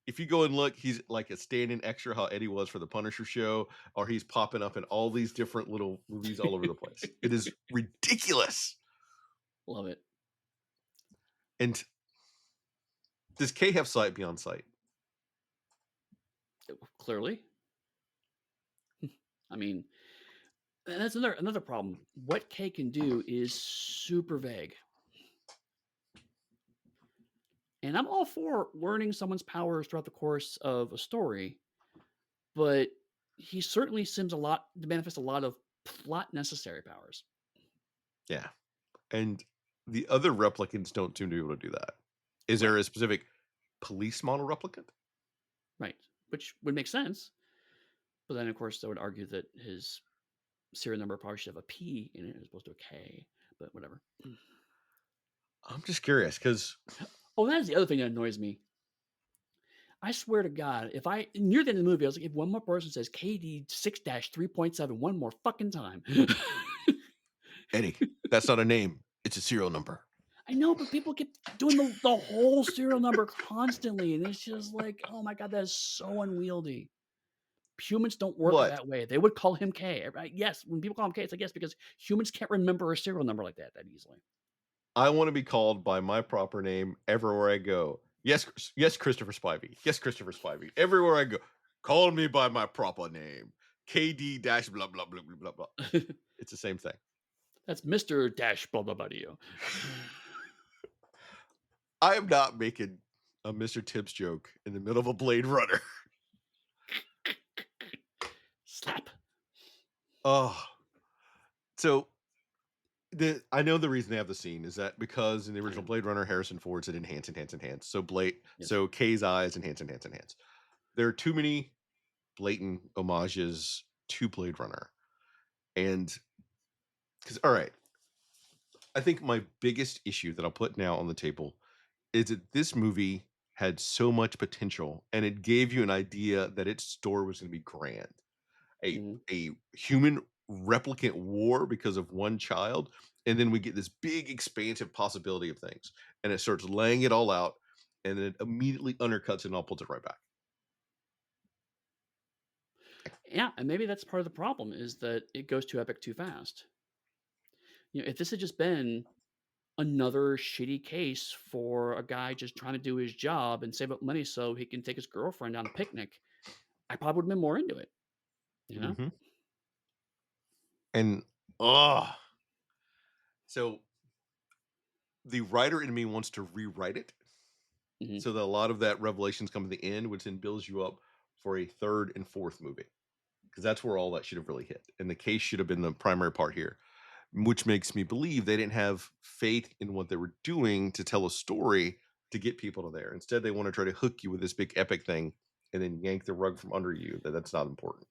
A: If you go and look, he's like a stand-in extra, how Eddie was for the Punisher show, or he's popping up in all these different little movies all over the place. It is ridiculous.
B: Love it.
A: And does Kay have sight beyond sight?
B: Clearly. I mean, and that's another problem. What K can do is super vague. And I'm all for learning someone's powers throughout the course of a story, but he certainly seems a lot to manifest a lot of plot necessary powers.
A: Yeah. And the other replicants don't seem to be able to do that. Is there
B: Right.
A: a specific police model replicant?
B: Right. Which would make sense. But then of course I would argue that his serial number probably should have a P in it as opposed to a K, but whatever.
A: I'm just curious because
B: Oh, that is the other thing that annoys me. I swear to God, if I near the end of the movie, I was like, if one more person says KD 6-3.7 one more fucking time.
A: Eddie, that's not a name. It's a serial number.
B: I know, but people keep doing the whole serial number constantly, and it's just like, oh my God, that is so unwieldy. Humans don't work
A: But
B: that way. They would call him K, right? Yes, when people call him K, it's like yes, because humans can't remember a serial number like that easily.
A: I want to be called by my proper name everywhere I go. Yes, yes, Christopher Spivey. Yes, Christopher Spivey. Everywhere I go, call me by my proper name. KD dash blah blah blah blah blah blah. It's the same thing.
B: That's Mister Dash blah blah blah to you.
A: I am not making a Mr. Tibbs joke in the middle of a Blade Runner.
B: Slap.
A: Oh, so I know the reason they have the scene is that because in the
B: I
A: original
B: know.
A: Blade Runner, Harrison Ford said enhance, enhance, enhance. So
B: Yes.
A: Kay's eyes enhance, enhance, enhance. There are too many blatant homages to Blade Runner, and because all right, I think my biggest issue that I'll put now on the table is that this movie had so much potential, and it gave you an idea that its story was going to be grand.
B: Mhm.
A: A human replicant war because of one child, and then we get this big expansive possibility of things, and it starts laying it all out, and then it immediately undercuts it and all puts it right back.
B: Yeah, and maybe that's part of the problem is that it goes too epic too fast. If this had just been another shitty case for a guy just trying to do his job and save up money so he can take his girlfriend on a picnic, I probably would have been more into it, you know?
A: Mhm. And oh, so the writer in me wants to rewrite it
B: Mhm.
A: so that a lot of that revelations come at the end, which then builds you up for a third and fourth movie because that's where all that should have really hit, and the case should have been the primary part here. Which makes me believe they didn't have faith in what they were doing to tell a story to get people to there. Instead, they want to try to hook you with this big epic thing and then yank the rug from under you. That's not important.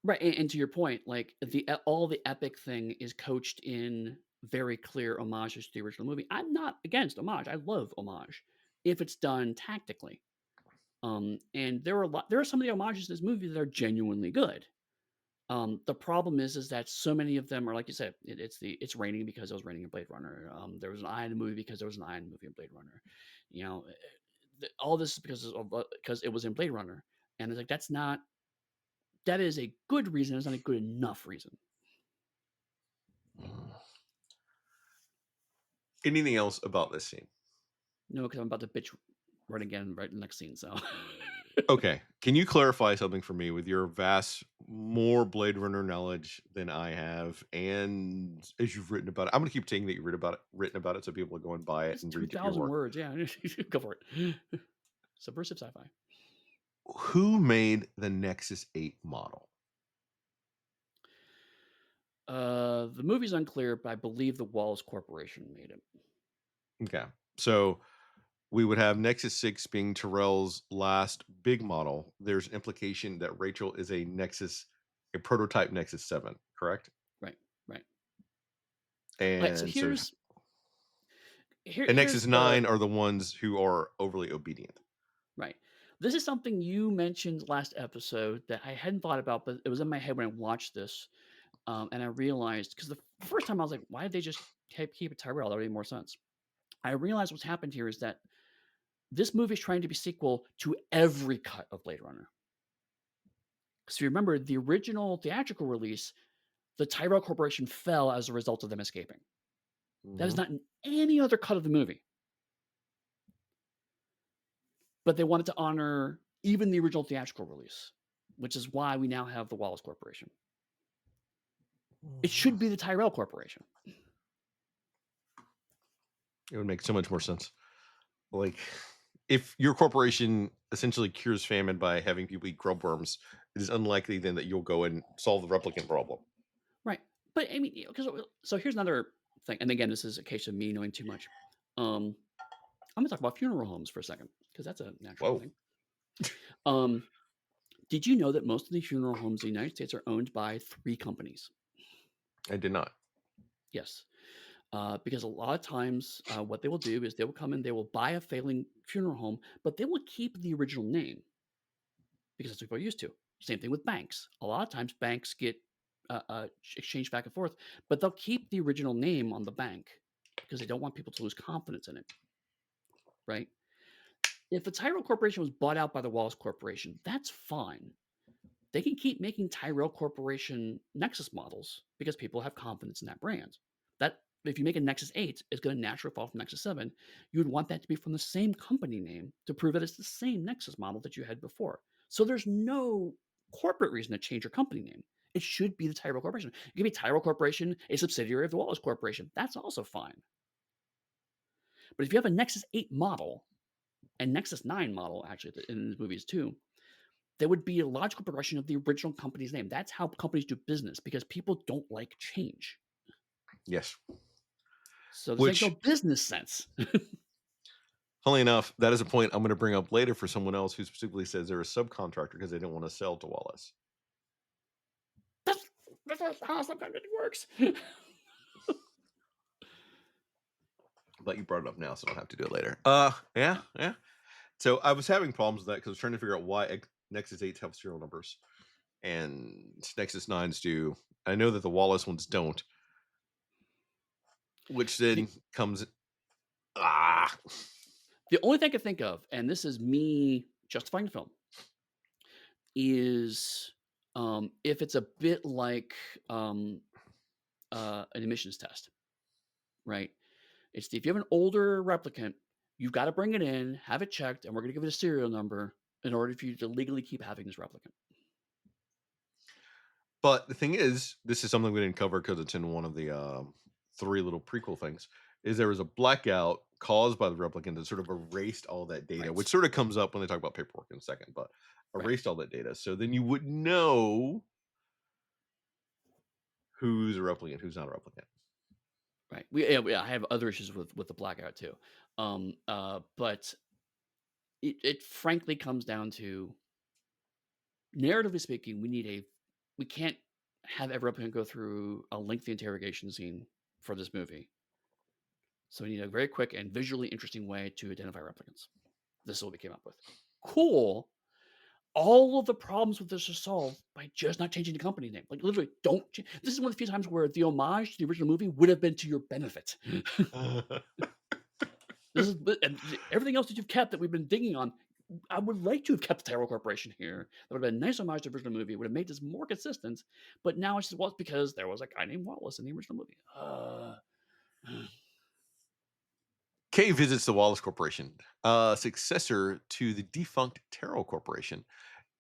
B: Right, and to your point, like, all the epic thing is coached in very clear homages to the original movie. I'm not against homage, I love homage if it's done tactically. And there are some of the homages in this movie that are genuinely good. The problem is that so many of them are like you said, it's raining because it was raining in Blade Runner. There was an eye in the movie because there was an eye in the movie in Blade Runner. You know, all this is because it was in Blade Runner, and it's like that is a good reason. It's not a good enough reason.
A: Mm. Anything else about this scene?
B: No, because I'm about to bitch right again right in the next scene. So
A: Okay. Can you clarify something for me with your vast, more Blade Runner knowledge than I have? And as you've written about it, I'm going to keep saying that you've written about it so people will go and buy it
B: it's
A: and
B: two
A: read your
B: thousand
A: work.
B: words. Yeah, go for it. Subversive sci-fi.
A: Who made the Nexus 8 model?
B: The movie's unclear, but I believe the Walls Corporation made it.
A: Okay. So we would have Nexus 6 being Terrell's last big model. There's implication that Rachel is a prototype Nexus 7, correct?
B: Right, right. Okay, so
A: And so and Nexus
B: here's the
A: 9 are the ones who are overly obedient.
B: right. This is something you mentioned last episode that I hadn't thought about, but it was in my head when I watched this. And I realized because the first time I was like, "Why did they just keep it Tyrell? That would make more sense." I realized what's happened here is that this movie is trying to be sequel to every cut of Blade Runner. Because if you remember the original theatrical release, the Tyrell Corporation fell as a result of them escaping. That is
A: Mhm.
B: not in any other cut of the movie. But they wanted to honor even the original theatrical release, which is why we now have the Wallace Corporation. It should be the Tyrell Corporation.
A: It would make so much more sense. Like, if your corporation essentially cures famine by having people eat grub worms, it is unlikely then that you'll go and solve the replicant problem.
B: Right. But I mean, because so here's another thing, and again, this is a case of me knowing too much. I'm gonna talk about funeral homes for a second because that's a natural
A: Whoa,
B: thing. Um, did you know that most of the funeral homes in the United States are owned by 3 companies?
A: I did not.
B: Yes. Because a lot of times, what they will do is they will come in, they will buy a failing funeral home, but they will keep the original name because that's what people are used to. Same thing with banks. A lot of times, banks get exchanged back and forth, but they'll keep the original name on the bank because they don't want people to lose confidence in it, right? If the Tyrell Corporation was bought out by the Wallace Corporation, that's fine. They can keep making Tyrell Corporation Nexus models because people have confidence in that brand. That if you make a Nexus 8, it's going to naturally fall from Nexus 7. You would want that to be from the same company name to prove that it's the same Nexus model that you had before. So there's no corporate reason to change your company name. It should be the Tyrell Corporation. It could be Tyrell Corporation, a subsidiary of the Wallace Corporation. That's also fine. But if you have a Nexus 8 model and Nexus 9 model, actually, in the movies too, there would be a logical progression of the original company's name. That's how companies do business because people don't like change.
A: Yes.
B: So this makes no
A: Which,
B: business sense.
A: funnily enough, that is a point I'm going to bring up later for someone else who specifically says they're a subcontractor because they don't want to sell to Wallace.
B: That's that's how subcontracting works.
A: But you brought it up now, so I don't have to do it later. Yeah, yeah. So I was having problems with that because I was trying to figure out why Nexus 8s have serial numbers and Nexus 9s do. I know that the Wallace ones don't, which then
B: the,
A: comes ah
B: the only thing I can think of, and this is me justifying the film, is if it's a bit like um, an emissions test, right? It's if you have an older replicant, you've got to bring it in, have it checked, and we're going to give it a serial number in order for you to legally keep having this replicant.
A: But the thing is, this is something we didn't cover because it's in one of the 3 little prequel things. Is there was a blackout caused by the replicant that sort of erased all that data,
B: Right.
A: which sort of comes up when they talk about paperwork in a second, but
B: Right.
A: erased all that data. So then you would know who's a replicant, who's not a replicant.
B: Right. I have other issues with the blackout too. But it frankly comes down to narratively speaking, we can't have every replicant go through a lengthy interrogation scene for this movie. So we need a very quick and visually interesting way to identify replicants. This is what we came up with. Cool. All of the problems with this are solved by just not changing the company name. Like literally, don't. This is one of the few times where the homage to the original movie would have been to your benefit. This is and everything else that you've kept that we've been digging on. I would like to have kept the Tyrell Corporation here. That would have been a nice homage to the original movie. Would have made this more consistent. But now it's just well, it's because there was a guy named Wallace in the original movie.
A: Kay visits the Wallace Corporation, a successor to the defunct Terrell Corporation.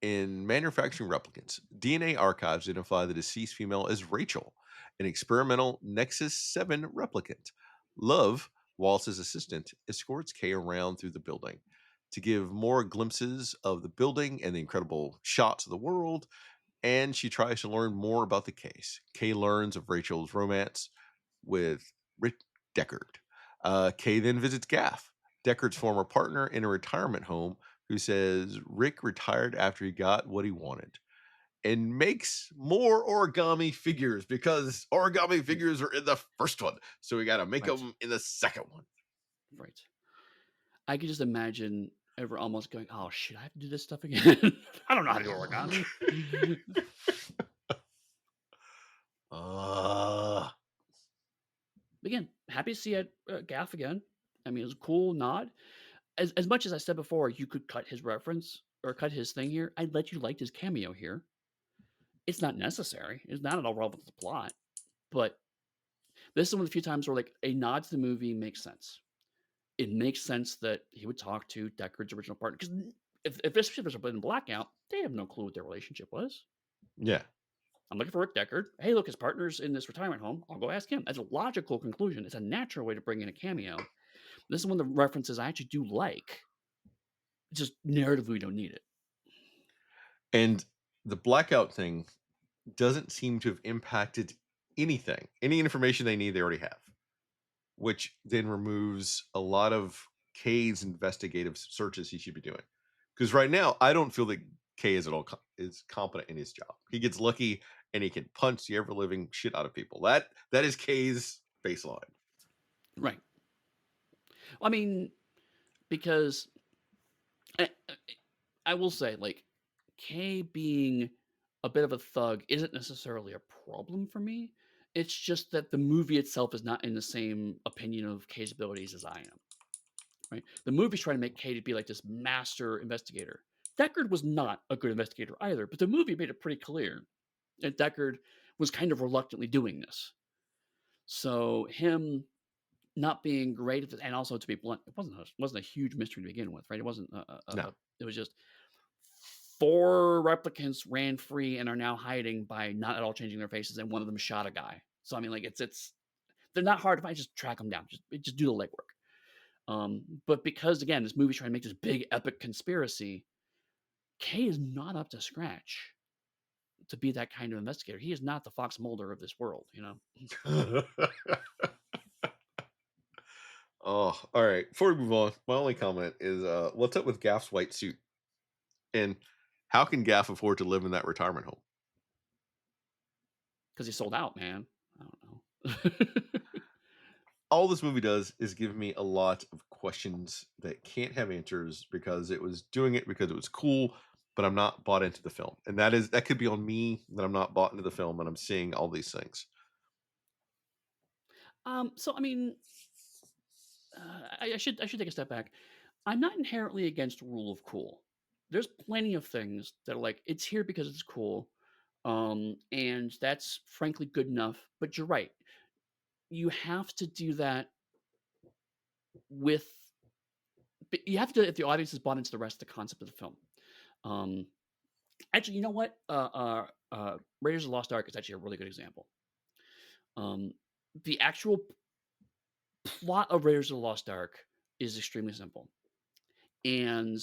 A: In manufacturing replicants, DNA archives identify the deceased female as Rachel, an experimental Nexus 7 replicant. Love, Wallace's assistant, escorts Kay around through the building to give more glimpses of the building and the incredible shots of the world, and she tries to learn more about the case. Kay learns of Rachel's romance with Rick Deckard. Kay then visits Gaff, Deckard's former partner in a retirement home, who says Rick retired after he got what he wanted and makes more origami figures because origami figures are in the first one. So we got to make
B: Right,
A: them in the second one.
B: right. I could just imagine ever almost going, "Oh shit, I have to do this stuff again. I don't know how to do origami."
A: Uh,
B: Again, happy to see it, Gaff again. I mean, it was a cool nod. As much as I said before, you could cut his reference or cut his thing here, I'd let you like his cameo here. It's not necessary. It's not at all relevant to the plot, but this is one of the few times where, like, a nod to the movie makes sense. It makes sense that he would talk to Deckard's original partner, 'cause if this ship was in blackout, they have no clue what their relationship was.
A: yeah.
B: I'm looking for Rick Deckard. Hey, look, his partner's in this retirement home. I'll go ask him. That's a logical conclusion. It's a natural way to bring in a cameo. This is one of the references I actually do like. Just narratively, we don't need it.
A: And the blackout thing doesn't seem to have impacted anything. Any information they need, they already have, which then removes a lot of Kay's investigative searches he should be doing. Because right now, I don't feel that Kay is at all is competent in his job. He gets lucky and he can punch the ever living shit out of people. That is Kay's baseline.
B: Right. I mean, because I will say, like, Kay being a bit of a thug isn't necessarily a problem for me. It's just that the movie itself is not in the same opinion of Kay's abilities as I am. Right? The movie's trying to make Kay to be like this master investigator. Deckard was not a good investigator either, but the movie made it pretty clear that Deckard was kind of reluctantly doing this. So him not being great at it, and also to be blunt, it wasn't a huge mystery to begin with, right? It wasn't
A: No.
B: it was just 4 replicants ran free and are now hiding by not at all changing their faces, and one of them shot a guy. So I mean, like, it's they're not hard to find. Just track them down. Just do the legwork. But because again, this movie's trying to make this big epic conspiracy, Kay is not up to scratch to be that kind of investigator. He is not the Fox Mulder of this world, you know?
A: Oh, all right. Before we move on, my only comment is what's up with Gaff's white suit? And how can Gaff afford to live in that retirement home?
B: Because he sold out, man. I don't know.
A: All this movie does is give me a lot of questions that can't have answers because it was doing it because it was cool, but I'm not bought into the film. And that could be on me that I'm not bought into the film and I'm seeing all these things.
B: So I mean, I should take a step back. I'm not inherently against rule of cool. There's plenty of things that are like, it's here because it's cool. And that's frankly good enough. But you're right. You have to do that with but you have to do it if the audience is bought into the rest of the concept of the film. Um, Actually, you know what? Raiders of the Lost Ark is actually a really good example. Um, the actual plot of Raiders of the Lost Ark is extremely simple, and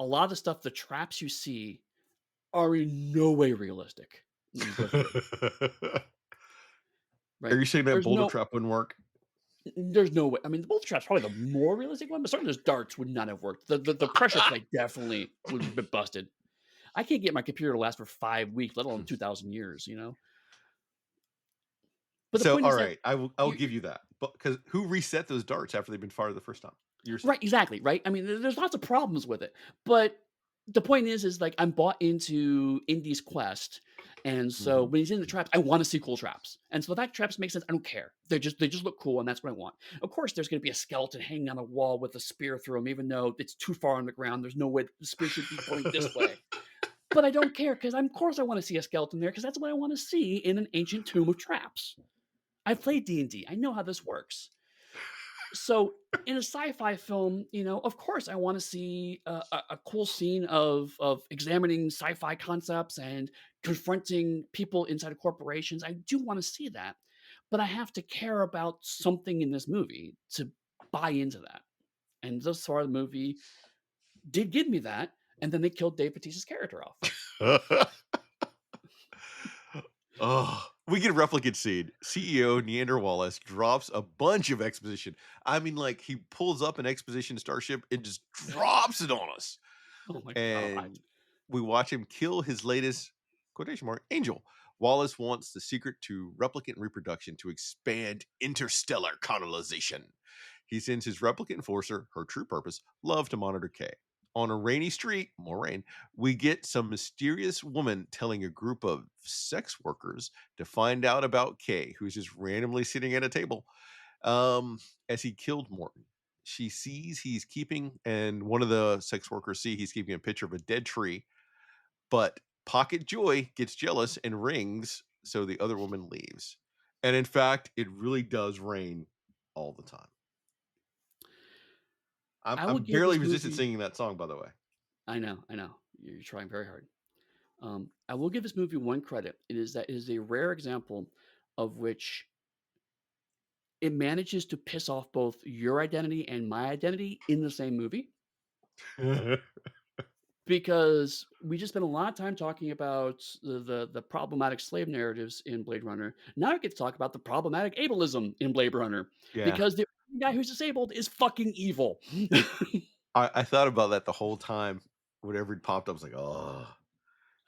B: a lot of the stuff, the traps you see, are in no way realistic when you go through it.
A: Are
B: Right?
A: you saying that
B: There's
A: boulder
B: no,
A: trap wouldn't work?
B: there's no way. I mean, the boulder trap's probably the more realistic one, but certainly those darts would not have worked. The pressure plate definitely would have been busted. I can't get my computer to last for 5 weeks, let alone 2,000 years. You know. But the
A: So,
B: point
A: all
B: is that
A: right, I will
B: you
A: give you that. But because who reset those darts after they've been fired the first time? You're saying.
B: right, exactly, right? I mean, there's lots of problems with it, but the point is like I'm bought into Indy's quest, and so
A: Mhm.
B: when he's in the traps, I want to see cool traps, and so the fact traps make sense. I don't care. They just look cool, and that's what I want. Of course, there's going to be a skeleton hanging on a wall with a spear through him, even though it's too far on the ground. There's no way the spear should be pointing this way. But I don't care because of course I want to see a skeleton there because that's what I want to see in an ancient tomb of traps. I've played D&D. I know how this works. So in a sci-fi film, of course, I want to see a cool scene of examining sci-fi concepts and confronting people inside of corporations. I do want to see that, but I have to care about something in this movie to buy into that. And thus far, the movie did give me that, and then they killed Dave Bautista's character off.
A: Oh, we get a replicant scene. CEO Neander Wallace drops a bunch of exposition. I mean, like he pulls up an exposition starship and just drops it on us.
B: Oh my god!
A: And we watch him kill his latest quotation mark angel. Wallace wants the secret to replicant reproduction to expand interstellar colonization. He sends his replicant enforcer, her true purpose, Love, to monitor K. On a rainy street, more rain, we get some mysterious woman telling a group of sex workers to find out about Kay, who's just randomly sitting at a table as he killed Morton. She sees he's keeping, and one of the sex workers see he's keeping a picture of a dead tree, but Pocket Joy gets jealous and rings, so the other woman leaves. And in fact, it really does rain all the time.
B: I will
A: I'm
B: give
A: barely
B: this
A: resisted
B: movie
A: singing that song, by the way.
B: I know, you're trying very hard. I will give this movie one credit. It is that it is a rare example of which it manages to piss off both your identity and my identity in the same movie. Because we just spent a lot of time talking about the problematic slave narratives in Blade Runner. Now I get to talk about the problematic ableism in Blade Runner,
A: Yeah.
B: because the guy who's disabled is fucking evil.
A: I thought about that the whole time. Whenever it popped up, I was like, "Oh."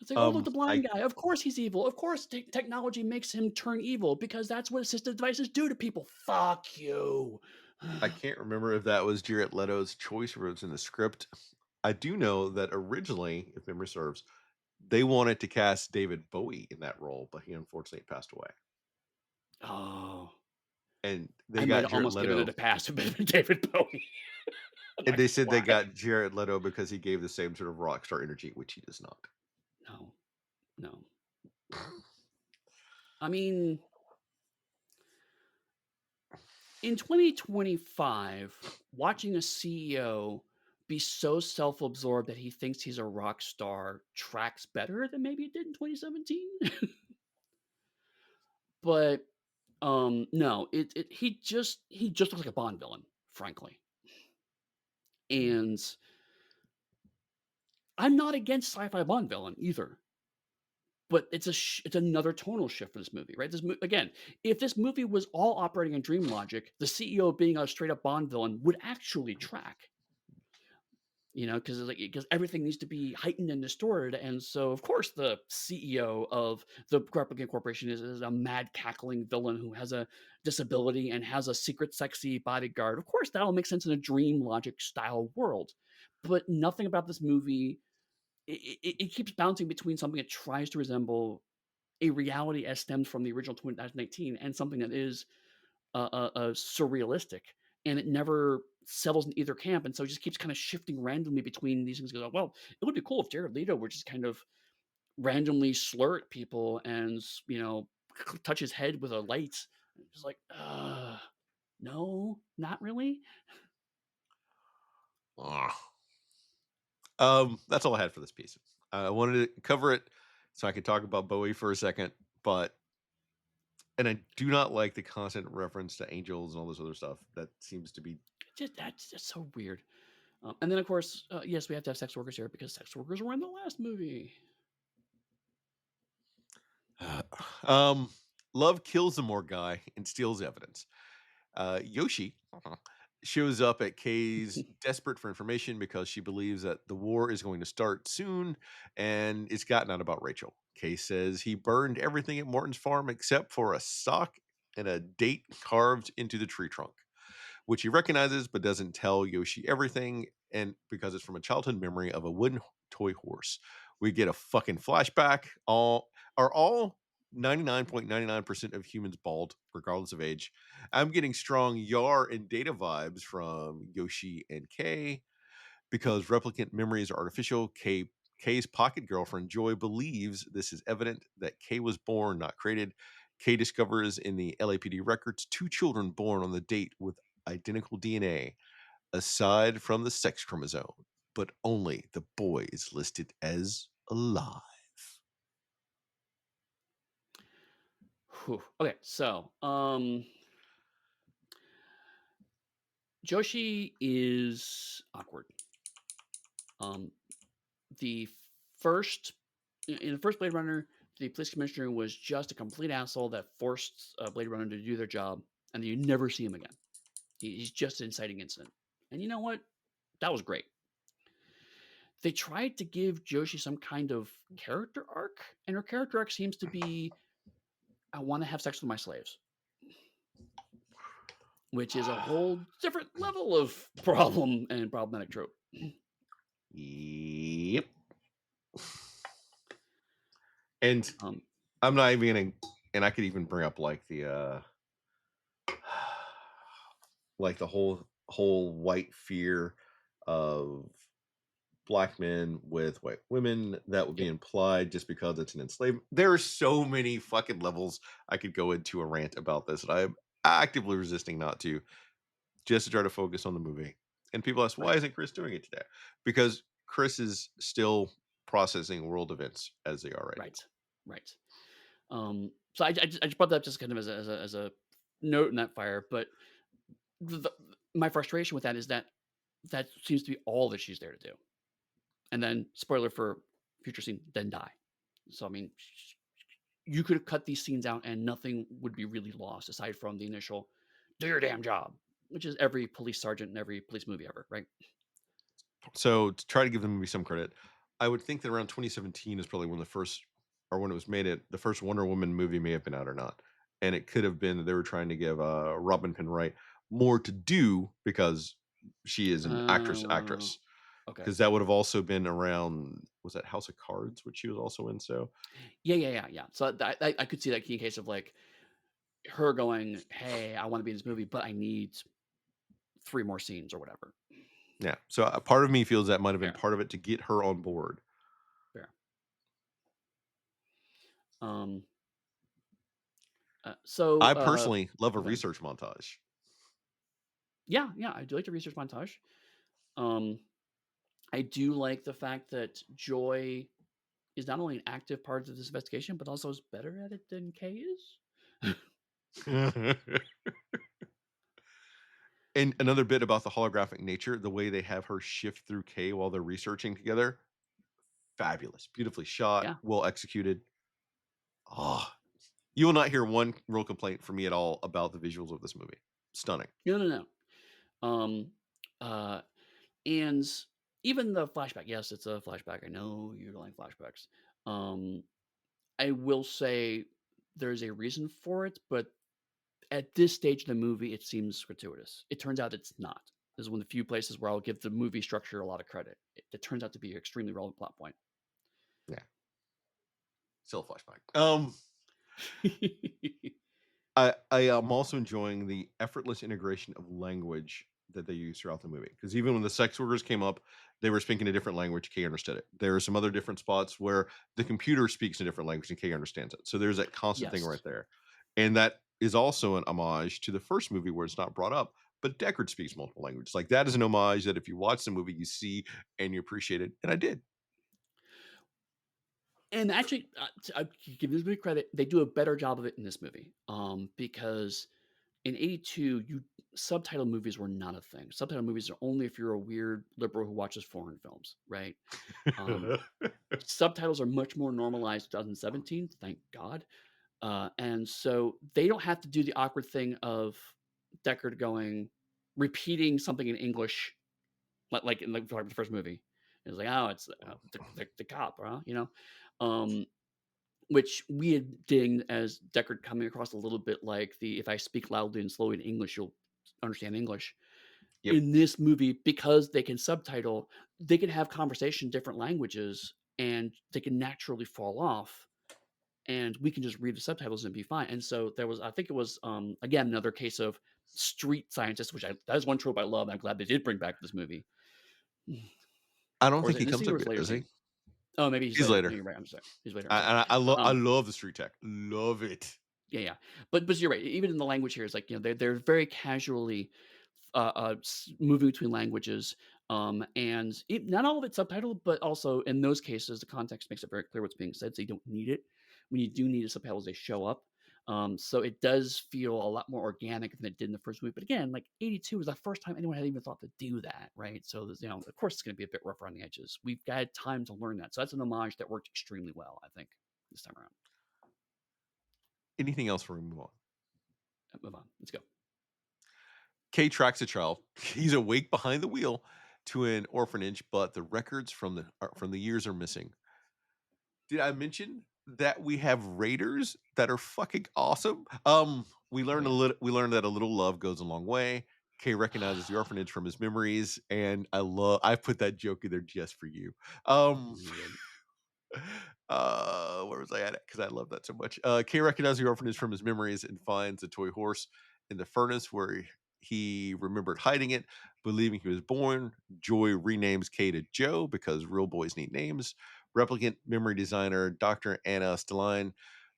B: It's like, "Oh, look,
A: Um,
B: the
A: I
B: blind guy. Of course he's evil. Of course technology makes him turn evil because that's what assistive devices do to people. Fuck you."
A: I can't remember if that was Jared Leto's choice or it was in the script. I do know that originally, if memory serves, they wanted to cast David Bowie in that role, but he unfortunately passed away.
B: Oh,
A: And they
B: I might
A: got
B: have
A: Jared
B: almost given it
A: Leto,
B: a pass to David Bowie. I'm
A: and
B: not
A: they
B: gonna
A: said they
B: lie.
A: got Jared Leto because he gave the same sort of rock star energy, which he does not.
B: No, no. I mean, in 2025, watching a CEO be so self-absorbed that he thinks he's a rock star tracks better than maybe it did in 2017. But, no, he just looks like a Bond villain, frankly. And I'm not against sci-fi Bond villain either, but it's another tonal shift for this movie, right? Again, if this movie was all operating in dream logic, the CEO being a straight up Bond villain would actually track. Because everything needs to be heightened and distorted, and so, of course, the CEO of the Replicant Corporation is a mad cackling villain who has a disability and has a secret sexy bodyguard. Of course, that'll make sense in a dream logic style world, but nothing about this movie it keeps bouncing between something that tries to resemble a reality as stemmed from the original 2019 and something that is surrealistic, and it never settles in either camp, and so it just keeps kind of shifting randomly between these things. Goes, well, it would be cool if Jared Leto were just kind of randomly slur at people and touch his head with a light. Just like, no, not really.
A: Ugh. That's all I had for this piece. I wanted to cover it so I could talk about Bowie for a second, but and I do not like the constant reference to angels and all this other stuff. That seems to be
B: That's just so weird. And then, of course, yes, we have to have sex workers here because sex workers were in the last movie.
A: um love kills the more guy and steals evidence. Yoshi shows up at Kay's desperate for information because she believes that the war is going to start soon and it's gotten out about Rachel. Kay says he burned everything at Morton's farm except for a sock and a date carved into the tree trunk, which he recognizes but doesn't tell Yoshi everything. And because it's from a childhood memory of a wooden toy horse, we get a fucking flashback. All 99.99% of humans bald, regardless of age. I'm getting strong Yar and Data vibes from Yoshi and Kay because replicant memories are artificial. Kay's pocket girlfriend Joy believes this is evident that Kay was born, not created. Kay discovers in the LAPD records two children born on the date with identical DNA, aside from the sex chromosome, but only the boy is listed as alive.
B: Whew. Okay, so Joshi is awkward. Um, the first in the first Blade Runner, the police commissioner was just a complete asshole that forced Blade Runner to do their job, and you never see him again. He's just an inciting incident. And you know what? That was great. They tried to give Joshi some kind of character arc, and her character arc seems to be, I want to have sex with my slaves, which is a whole different level of problem and problematic trope.
A: Yep. And
B: Um,
A: I'm not even gonna, and I could even bring up like the like the whole white fear of black men with white women that would be
B: yep,
A: implied just because it's an enslavement. There are so many fucking levels I could go into a rant about this, and I'm actively resisting not to, just to try to focus on the movie. And people ask, why
B: right,
A: isn't Chris doing it today? Because Chris is still processing world events as they are right now.
B: right, right. So I just brought that up just kind of as a note in that fire, but the my frustration with that is that that seems to be all that she's there to do. And then, spoiler for future scene, then die. So, I mean, you could have cut these scenes out and nothing would be really lost aside from the initial "do your damn job," which is every police sergeant in every police movie ever, right?
A: So to try to give the movie some credit, I would think that around 2017 is probably when the first, or when it was made, it the first Wonder Woman movie may have been out or not. And it could have been that they were trying to give Robin Penwright more to do because she is an
B: Uh,
A: actress.
B: okay.
A: Because that would have also been around, was that House of Cards, which she was also in? So
B: Yeah. So I could see that key case of like her going, "Hey, I want to be in this movie, but I need 3 more scenes or whatever."
A: yeah, so a part of me feels that might have been
B: Fair,
A: part of it to get her on board.
B: fair. Um,
A: I personally love a
B: okay.
A: research montage.
B: Yeah, I do like the research montage. Um, I do like the fact that Joy is not only an active part of this investigation, but also is better at it than Kay is.
A: And another bit about the holographic nature, the way they have her shift through K while they're researching together, fabulous, beautifully shot,
B: Yeah.
A: well executed. Oh, you will not hear one real complaint from me at all about the visuals of this movie. Stunning.
B: No. Um, uh, and even the flashback, yes, it's a flashback. I know you don't like flashbacks. Um, I will say there's a reason for it, but at this stage of the movie, it seems gratuitous. It turns out it's not. This is one of the few places where I'll give the movie structure a lot of credit. It turns out to be an extremely relevant plot point.
A: Yeah, still a flashback. I am also enjoying the effortless integration of language that they use throughout the movie. Because even when the sex workers came up, they were speaking a different language. Kay understood it. There are some other different spots where the computer speaks a different language and Kay understands it. So there's that constant thing right
B: Yes.
A: there, and that is also an homage to the first movie where it's not brought up. But Deckard speaks multiple languages. Like that is an homage that if you watch the movie, you see and you appreciate it. And I did.
B: And actually, I give this movie credit, they do a better job of it in this movie, because in '82, you subtitle movies were not a thing. Subtitle movies are only if you're a weird liberal who watches foreign films, right? Um, Subtitles are much more normalized 2017, thank God. And so they don't have to do the awkward thing of Deckard going repeating something in English, like in like the first movie. It's like, "Oh, it's, the cop," huh, you know? Um which we had dinged as Deckard coming across a little bit like the "if I speak loudly and slowly in English, you'll understand English."
A: Yep.
B: In this movie, because they can subtitle, they can have conversation in different languages, and they can naturally fall off, and we can just read the subtitles and be fine. And so there was, I think it was, again, another case of street scientists, which I that is one trope I love, and I'm glad they did bring back this movie.
A: I don't
B: Or is
A: think
B: it
A: he
B: in this
A: comes
B: scene or
A: up
B: is it
A: yet,
B: later
A: does he?
B: scene? Oh, maybe he's
A: He's
B: later. No,
A: later.
B: you're right, I'm sorry. He's later, I'm sorry.
A: I
B: Um
A: love the street tech. Love it.
B: Yeah. But you're right. Even in the language here, it's like, they're very casually moving between languages, and not all of it's subtitled, but also in those cases, the context makes it very clear what's being said, so you don't need it. When you do need a subtitles, they show up. So it does feel a lot more organic than it did in the first movie. But again, like '82 was the first time anyone had even thought to do that, right? So there's, of course, it's going to be a bit rough around the edges. We've got time to learn that. So that's an homage that worked extremely well, I think, this time around.
A: Anything else before we move on?
B: Move on. Let's go.
A: Kay tracks a child. He's awake behind the wheel to an orphanage, but the records from the years are missing. Did I mention that we have raiders that are fucking awesome? We
B: Oh
A: learned
B: yeah.
A: we learned that a little love goes a long way. Kay recognizes the orphanage from his memories, and I put that joke in there just for you. Um,
B: Really good.
A: where was I at it? Because I love that so much. Kay recognizes the orphanage from his memories and finds a toy horse in the furnace where he remembered hiding it, believing he was born. Joy renames Kay to Joe because real boys need names. Replicant memory designer Dr. Anna Steline,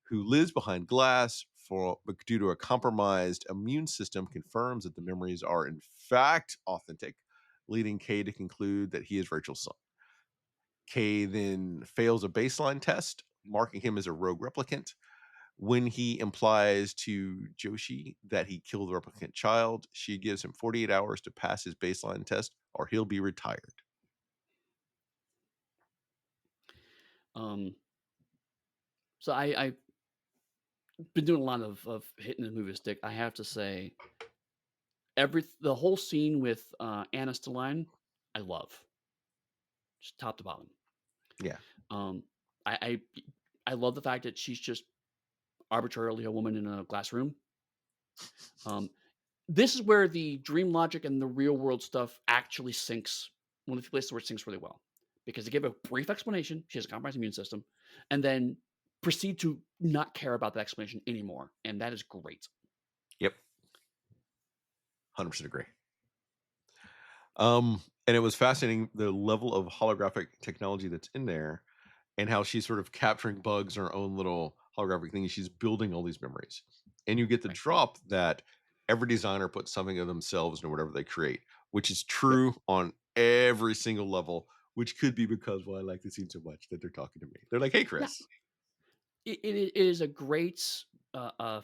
A: who lives behind glass due to a compromised immune system, confirms that the memories are in fact authentic, leading Kay to conclude that he is Rachel's son. Kay then fails a baseline test, marking him as a rogue replicant. When he implies to Joshi that he killed the replicant child, she gives him 48 hours to pass his baseline test or he'll be retired.
B: Um, so I've been doing a lot of hitting the movie stick. I have to say, the whole scene with Anna Steline, I love, just top to bottom.
A: Yeah.
B: Um, I I I love the fact that she's just arbitrarily a woman in a glass room. Um, this is where the dream logic and the real world stuff actually syncs. One of the places where it syncs really well, because they give a brief explanation. She has a compromised immune system, and then proceed to not care about that explanation anymore, and that is great.
A: Yep. 100% agree. And it was fascinating the level of holographic technology that's in there and how she's sort of capturing bugs in her own little holographic thing. She's building all these memories. And you get the
B: Right.
A: drop that every designer puts something of themselves into whatever they create, which is
B: Yep.
A: true on every single level, which could be because, well, I like the scene so much that they're talking to me. They're like, hey,
B: Yeah.
A: Chris.
B: It is a great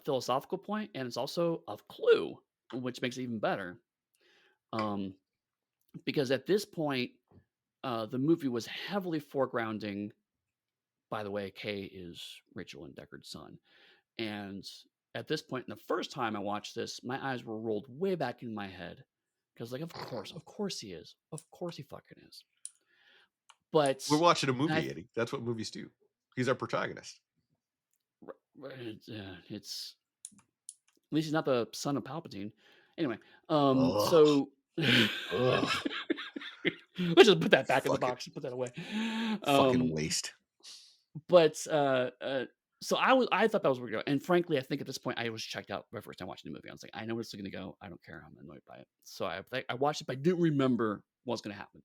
B: philosophical point, and it's also a clue, which makes it even better. Um, because at this point, the movie was heavily foregrounding. By the way, Kay is Rachel and Deckard's son. And at this point, the first time I watched this, my eyes were rolled way back in my head because, like, of course he is, of course he fucking is. But
A: We're watching a
B: I,
A: movie, Eddie. That's what movies do. He's our protagonist.
B: it's at least he's not the son of Palpatine. Anyway,
A: Oh,
B: so
A: ugh.
B: let's just put that back in the
A: Fucking,
B: box and put that away.
A: fucking
B: Um,
A: waste.
B: but so I thought that was where we go, and frankly, I think at this point I was checked out my first time watching the movie. I was like, I know where it's going to go. I don't care. I'm annoyed by it. So I watched it, but I didn't remember what's going to happen.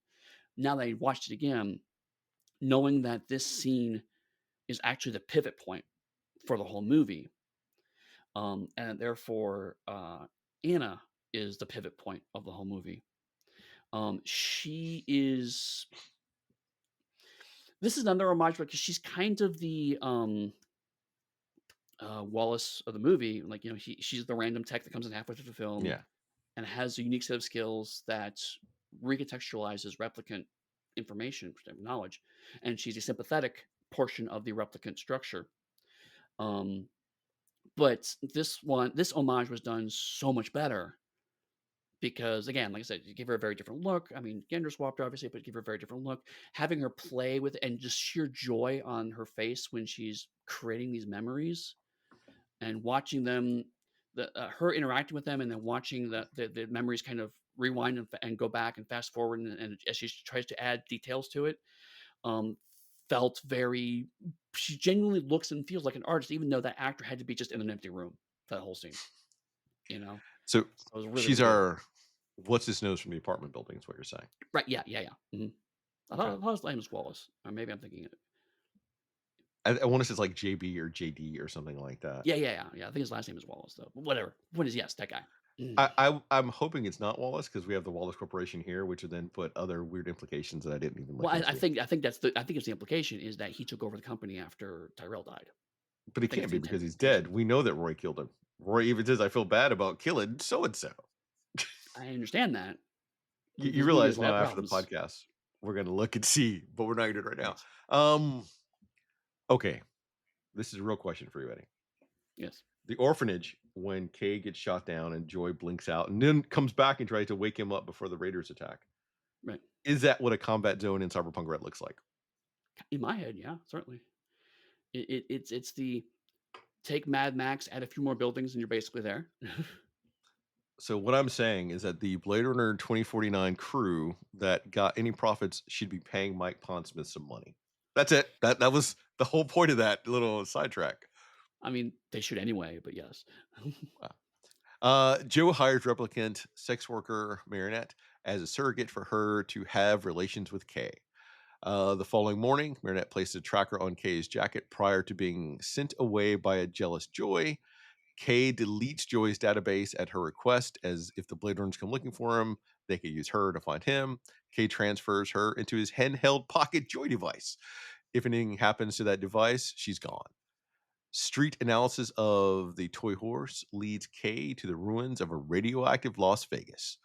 B: Now that I watched it again, knowing that this scene is actually the pivot point for the whole movie, and therefore Anna is the pivot point of the whole movie. She is. This is another homage because she's kind of the Wallace of the movie. Like, she's the random tech that comes in halfway through the film
A: Yeah.
B: and has a unique set of skills that recontextualizes replicant information, knowledge, and she's a sympathetic portion of the replicant structure. Um, but this homage was done so much better because, again, like I said, you give her a very different look. I mean, gender swapped obviously, but give her a very different look. Having her play with and just sheer joy on her face when she's creating these memories and watching them, her interacting with them, and then watching the memories kind of rewind and go back and fast forward, and as she tries to add details to it, um, felt very. She genuinely looks and feels like an artist, even though that actor had to be just in an empty room for that whole scene. You know,
A: So
B: so it was really
A: she's
B: really good.
A: our what's his nose from the apartment building, is what you're saying.
B: Right? Yeah, yeah, yeah.
A: Okay.
B: I thought his name was Wallace, or maybe I'm thinking it.
A: I want to say it's like JB or JD or something like that.
B: Yeah, yeah, yeah, yeah. I think his last name is Wallace, though. But whatever. Point is, yes, that guy. Mm.
A: I'm hoping it's not Wallace because we have the Wallace Corporation here, which would then put other weird implications that I didn't even look
B: Well,
A: into.
B: I think I think it's the implication is that he took over the company after Tyrell died.
A: But
B: I
A: he
B: think it's
A: can't
B: the
A: be because
B: intended
A: he's
B: implication.
A: dead. We know that Roy killed him. Roy even says, "I feel bad about killing so and so."
B: I understand that.
A: You
B: This movie has
A: realize
B: a lot
A: now
B: of
A: after the
B: problems.
A: podcast, we're gonna look and see, but we're not gonna do it right now.
B: Yes.
A: Um, okay, this is a real question for you, Eddie.
B: Yes.
A: The orphanage, when Kay gets shot down and Joy blinks out and then comes back and tries to wake him up before the Raiders attack.
B: Right.
A: Is that what a combat zone in Cyberpunk Red looks like?
B: In my head, yeah, certainly. It's the take Mad Max, add a few more buildings, and you're basically there.
A: So what I'm saying is that the Blade Runner 2049 crew that got any profits should be paying Mike Pondsmith some money. That's it. That was the whole point of that little sidetrack.
B: I mean, they should anyway, but yes.
A: Wow. Joe hires replicant sex worker Marinette as a surrogate for her to have relations with Kay. The following morning, Marinette placed a tracker on Kay's jacket prior to being sent away by a jealous Joy. Kay deletes Joy's database at her request, as if the Blade Runners come looking for him, they could use her to find him. Kay transfers her into his handheld pocket Joy device. If anything happens to that device, she's gone. Street analysis of the toy horse leads Kay to the ruins of a radioactive Las Vegas.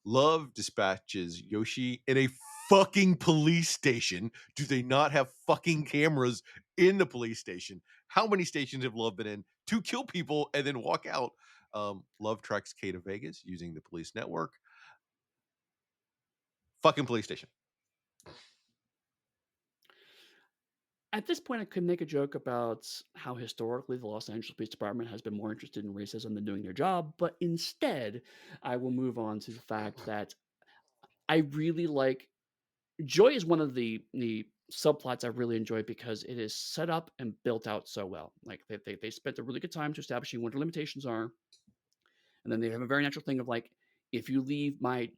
A: Love dispatches Yoshi in a fucking police station. Do they not have fucking cameras in the police station? How many stations have Love been in to kill people and then walk out? Love tracks Kay to Vegas using the police network. Fucking police station.
B: At this point, I could make a joke about how historically the Los Angeles Police Department has been more interested in racism than doing their job, but instead, I will move on to the fact that I really like Joy is one of the subplots I really enjoy because it is set up and built out so well. Like they spent a really good time to establishing what her limitations are, and then they have a very natural thing of like, if you leave my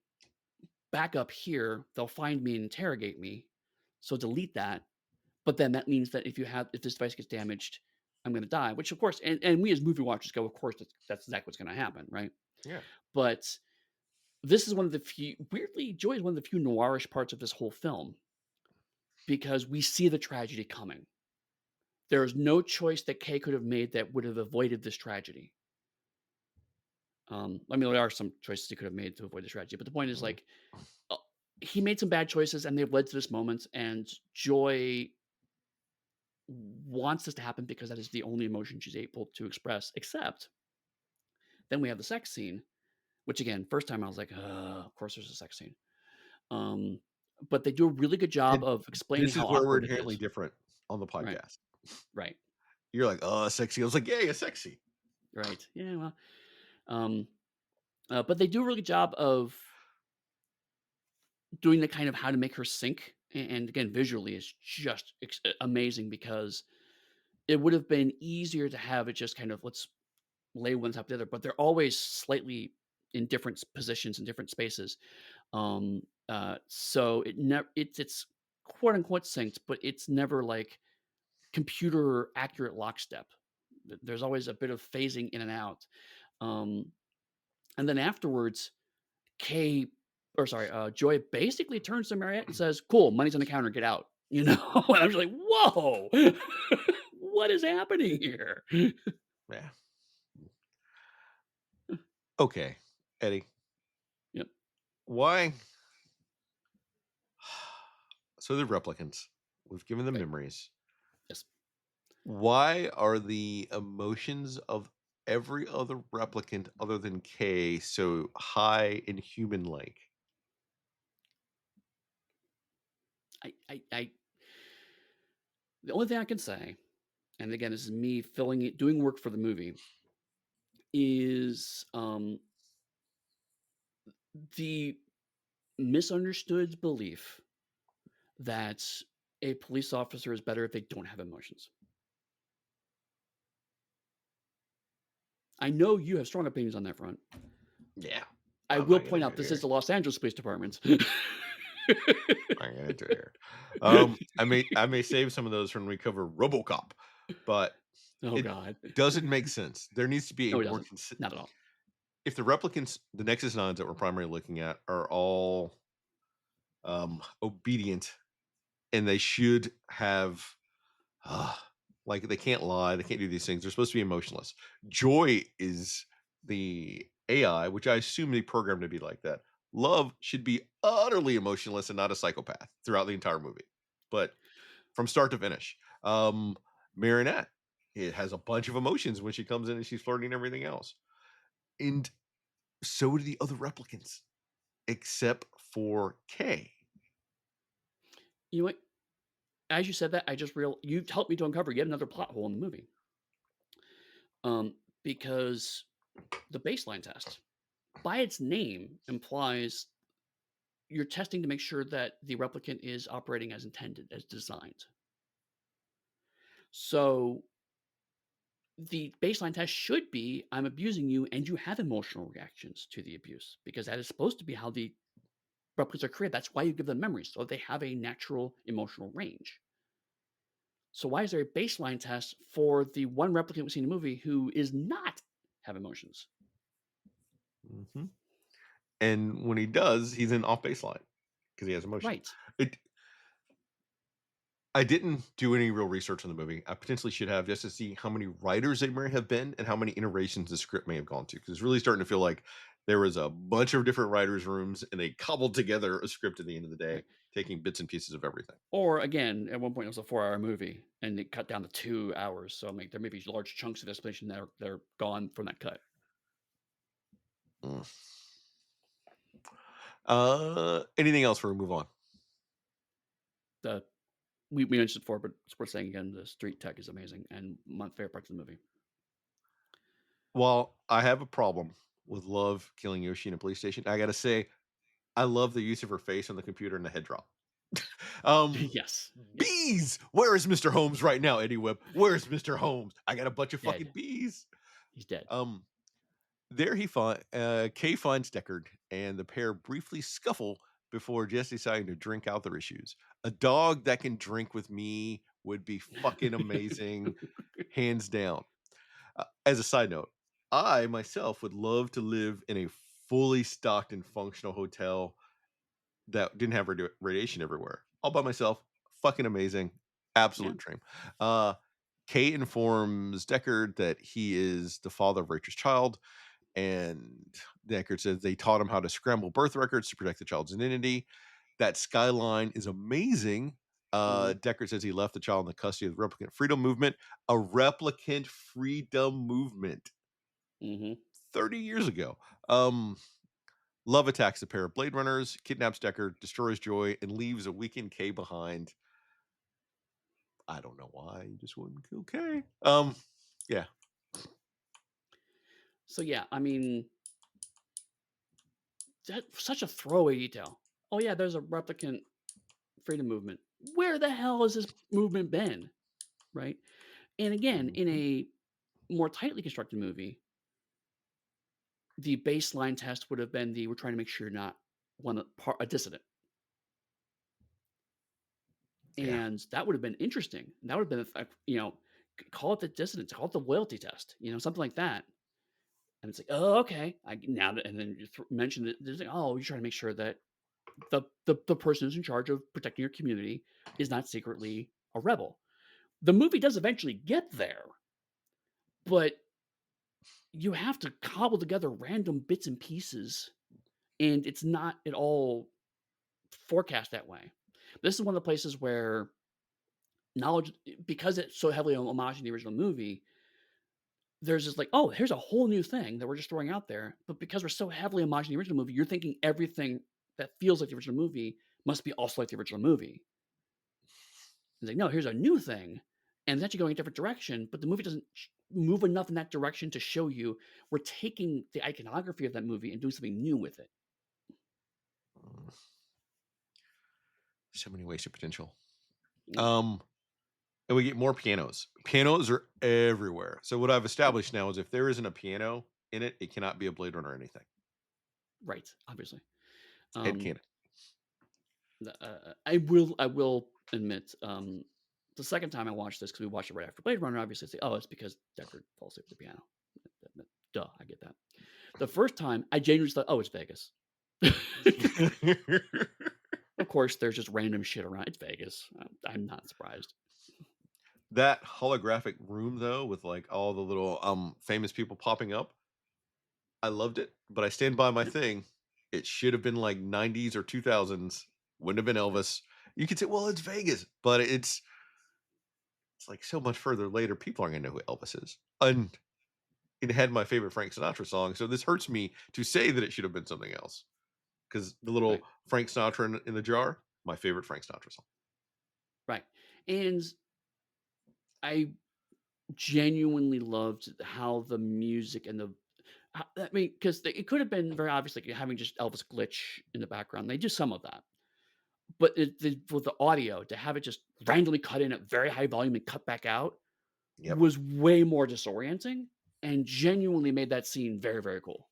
B: backup here, they'll find me and interrogate me. So delete that. But then that means that if this device gets damaged, I'm gonna die, which of course and we as movie watchers go, of course, that's exactly what's gonna happen, right?
A: Yeah.
B: But this is one of the few weirdly, Joy is one of the few noirish parts of this whole film because we see the tragedy coming. There is no choice that Kay could have made that would have avoided this tragedy. I mean, there are some choices he could have made to avoid the tragedy, but the point is
A: Mhm.
B: like uh, he made some bad choices and they've led to this moment, and Joy wants this to happen because that is the only emotion she's able to express, except then we have the sex scene, which again, first time I was like, of course there's a sex scene. Um, but they do a really good job
A: And
B: of explaining
A: this is
B: how
A: where we're
B: awkward it
A: inherently
B: is.
A: different on the
B: Right,
A: podcast.
B: right,
A: You're like, oh, sexy. I was like, yeah, yeah, sexy.
B: right. Yeah, well, um, but they do a really good job of doing the kind of how to make her sink. And again, visually is just amazing because it would have been easier to have it just kind of let's lay one top of the other, but they're always slightly in different positions in different spaces. So it never it's quote unquote synced, but it's never like computer accurate lockstep. There's always a bit of phasing in and out. Um, and then afterwards, Kay or sorry, Joy basically turns to Mariette and says, "Cool, money's on the counter, get out." You know, and I'm just like, "Whoa, what is happening here?"
A: Yeah. Okay, Eddie,
B: Yep.
A: why? So the replicants, we've given them
B: Right.
A: memories.
B: Yes.
A: Why are the emotions of every other replicant other than K so high and human-like?
B: I the only thing I can say, and again, this is me filling it doing work for the movie, is, the misunderstood belief that a police officer is better if they don't have emotions. I know you have strong opinions on that front.
A: Yeah,
B: I
A: I'm
B: will
A: not gonna
B: point
A: do
B: out
A: it
B: this is
A: here.
B: the Los Angeles Police Department.
A: I'm not gonna do it here. I may save some of those when we cover RoboCop, but
B: Oh
A: it
B: god.
A: doesn't make sense. There needs to be a
B: No, it
A: more
B: doesn't. Not at all.
A: if the replicants, the Nexus Nines that we're primarily looking at, are all obedient, and they should have like they can't lie, they can't do these things. They're supposed to be emotionless. Joy is the AI, which I assume they programmed to be like that. Love should be utterly emotionless and not a psychopath throughout the entire movie, but from start to finish. Marinette, it has a bunch of emotions when she comes in and she's flirting and everything else, and so do the other replicants, except for K.
B: You know what? As you said that, I just real you helped me to uncover yet another plot hole in the movie. Because the baseline test. by its name, implies you're testing to make sure that the replicant is operating as intended, as designed. So the baseline test should be I'm abusing you and you have emotional reactions to the abuse because that is supposed to be how the replicants are created. That's why you give them memories, so they have a natural emotional range. So why is there a baseline test for the one replicant we see in the movie who is not have emotions?
A: Hmm. And when he does, he's in off baseline because he has emotions.
B: Right.
A: It I didn't do any real research on the movie. I potentially should have just to see how many writers there may have been and how many iterations the script may have gone to. Because it's really starting to feel like there was a bunch of different writers' rooms and they cobbled together a script at the end of the day,
B: Right.
A: taking bits and pieces of everything.
B: Or again, at one point it was a 4-hour movie and it cut down to 2 hours. So I mean there may be large chunks of explanation that are they're gone from that cut.
A: Mm. Anything else before we move on?
B: The we mentioned before, but it's worth saying again, the street tech is amazing and my favorite parts of the movie.
A: While I have a problem with Love killing Yoshi in a police station, I gotta say I love the use of her face on the computer and the head drop. Um,
B: Yes. Yes.
A: bees. Where is Mr. Holmes right now, Eddie Webb? Where's Mr. Holmes? I got a bunch of fucking
B: Dead.
A: bees.
B: He's dead.
A: Um, there he find Kay finds Deckard, and the pair briefly scuffle before just deciding to drink out their issues. A dog that can drink with me would be fucking amazing, hands down. As a side note, I myself would love to live in a fully stocked and functional hotel that didn't have radiation everywhere. All by myself. Fucking amazing.
B: Yeah.
A: Absolute dream. Uh, Kate informs Deckard that he is the father of Rachel's child, and Deckard says they taught him how to scramble birth records to protect the child's identity. That skyline is amazing.
B: Mhm.
A: Deckard says he left the child in the custody of the Replicant Freedom Movement, a replicant freedom movement
B: Mhm.
A: 30 years ago. Um, Love attacks a pair of Blade Runners, kidnaps Deckard, destroys Joy, and leaves a weakened K behind. I don't know why you just wouldn't kill K. Yeah,
B: So yeah, I mean, that's such a throwaway detail. Oh yeah, there's a replicant freedom movement. Where the hell has this movement been? Right? And again, in
A: mhm,
B: a more tightly constructed movie, the baseline test would have been the we're trying to make sure you're not a dissident.
A: yeah.
B: And that would have been interesting. That would have been, call it the dissidence, call it the loyalty test, something like that. And it's like, oh, okay. And then you mention that there's like, oh, you're trying to make sure that the person who's in charge of protecting your community is not secretly a rebel. The movie does eventually get there, but you have to cobble together random bits and pieces, and it's not at all forecast that way. This is one of the places where knowledge, because it's so heavily homage in the original movie, there's just like, oh, here's a whole new thing that we're just throwing out there. But because we're so heavily homage in the original movie, you're thinking everything that feels like the original movie must be also like the original movie. It's like, no, here's a new thing, and it's actually going a different direction, but the movie doesn't move enough in that direction to show you we're taking the iconography of that movie and doing something new with it.
A: Mm, so many wasted potential.
B: Yeah,
A: Um, and we get more pianos. Pianos are everywhere. So what I've
B: right,
A: established now is if there isn't a piano in it, it cannot be a Blade Runner or anything.
B: right, obviously.
A: Head
B: Um,
A: canon.
B: I will admit, the second time I watched this because we watched it right after Blade Runner, obviously, it's like, oh, it's because Deckard falls asleep at the piano. Duh, I get that. The first time, I genuinely thought, oh, it's Vegas. Of course, there's just random shit around. It's Vegas. I'm not surprised.
A: That holographic room though, with like all the little famous people popping up, I loved it, but I stand by my
B: Yeah,
A: thing. It should have been like 90s or 2000s. Wouldn't have been
B: right,
A: Elvis. You could say, well, it's Vegas, but it's like so much further later. People aren't gonna know who Elvis is. And it had my favorite Frank Sinatra song, so this hurts me to say that it should have been something else. Because the
B: right,
A: little Frank Sinatra in the jar, my favorite Frank Sinatra song.
B: right. And I genuinely loved how the music and I mean, because it could have been very obvious, like having just Elvis glitch in the background. They do some of that, but with the audio to have it just randomly cut in at very high volume and cut back out
A: Yep.
B: was way more disorienting and genuinely made that scene very, very cool.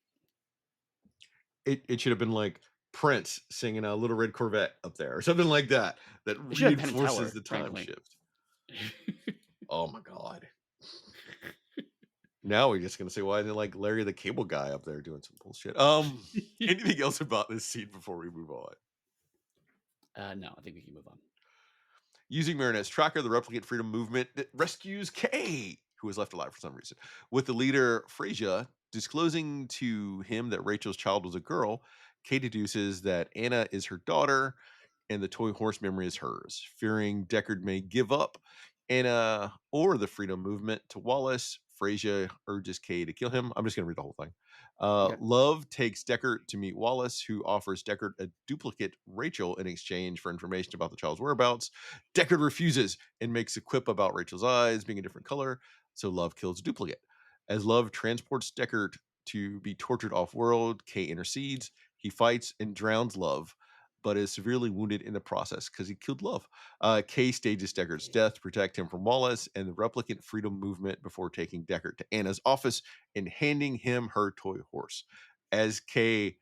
A: It should have been like Prince singing a Little Red Corvette up there or something like that, that
B: They should have Penn and
A: reinforces
B: Teller,
A: the time
B: frankly.
A: shift. Oh my god. Now we're just gonna say, "Why isn't, like, Larry the Cable Guy up there doing some bullshit?" Anything else about this scene before we move on?
B: No, I think we can move on.
A: Using Marinette's tracker, the replicant freedom movement that rescues Kay, who was left alive for some reason. With the leader, Frasier, disclosing to him that Rachel's child was a girl, Kay deduces that Anna is her daughter and the toy horse memory is hers. Fearing Deckard may give up Anna or the freedom movement to Wallace, Frasier urges Kay to kill him. I'm just going to read the whole thing.
B: Okay.
A: Love takes Deckard to meet Wallace, who offers Deckard a duplicate Rachel in exchange for information about the child's whereabouts. Deckard refuses and makes a quip about Rachel's eyes being a different color, so Love kills a duplicate. As Love transports Deckard to be tortured off world, Kay intercedes. He fights and drowns Love, but is severely wounded in the process because he killed Love. Kay stages Deckard's death to protect him from Wallace and the replicant freedom movement before taking Deckard to Anna's office and handing him her toy horse. As Kay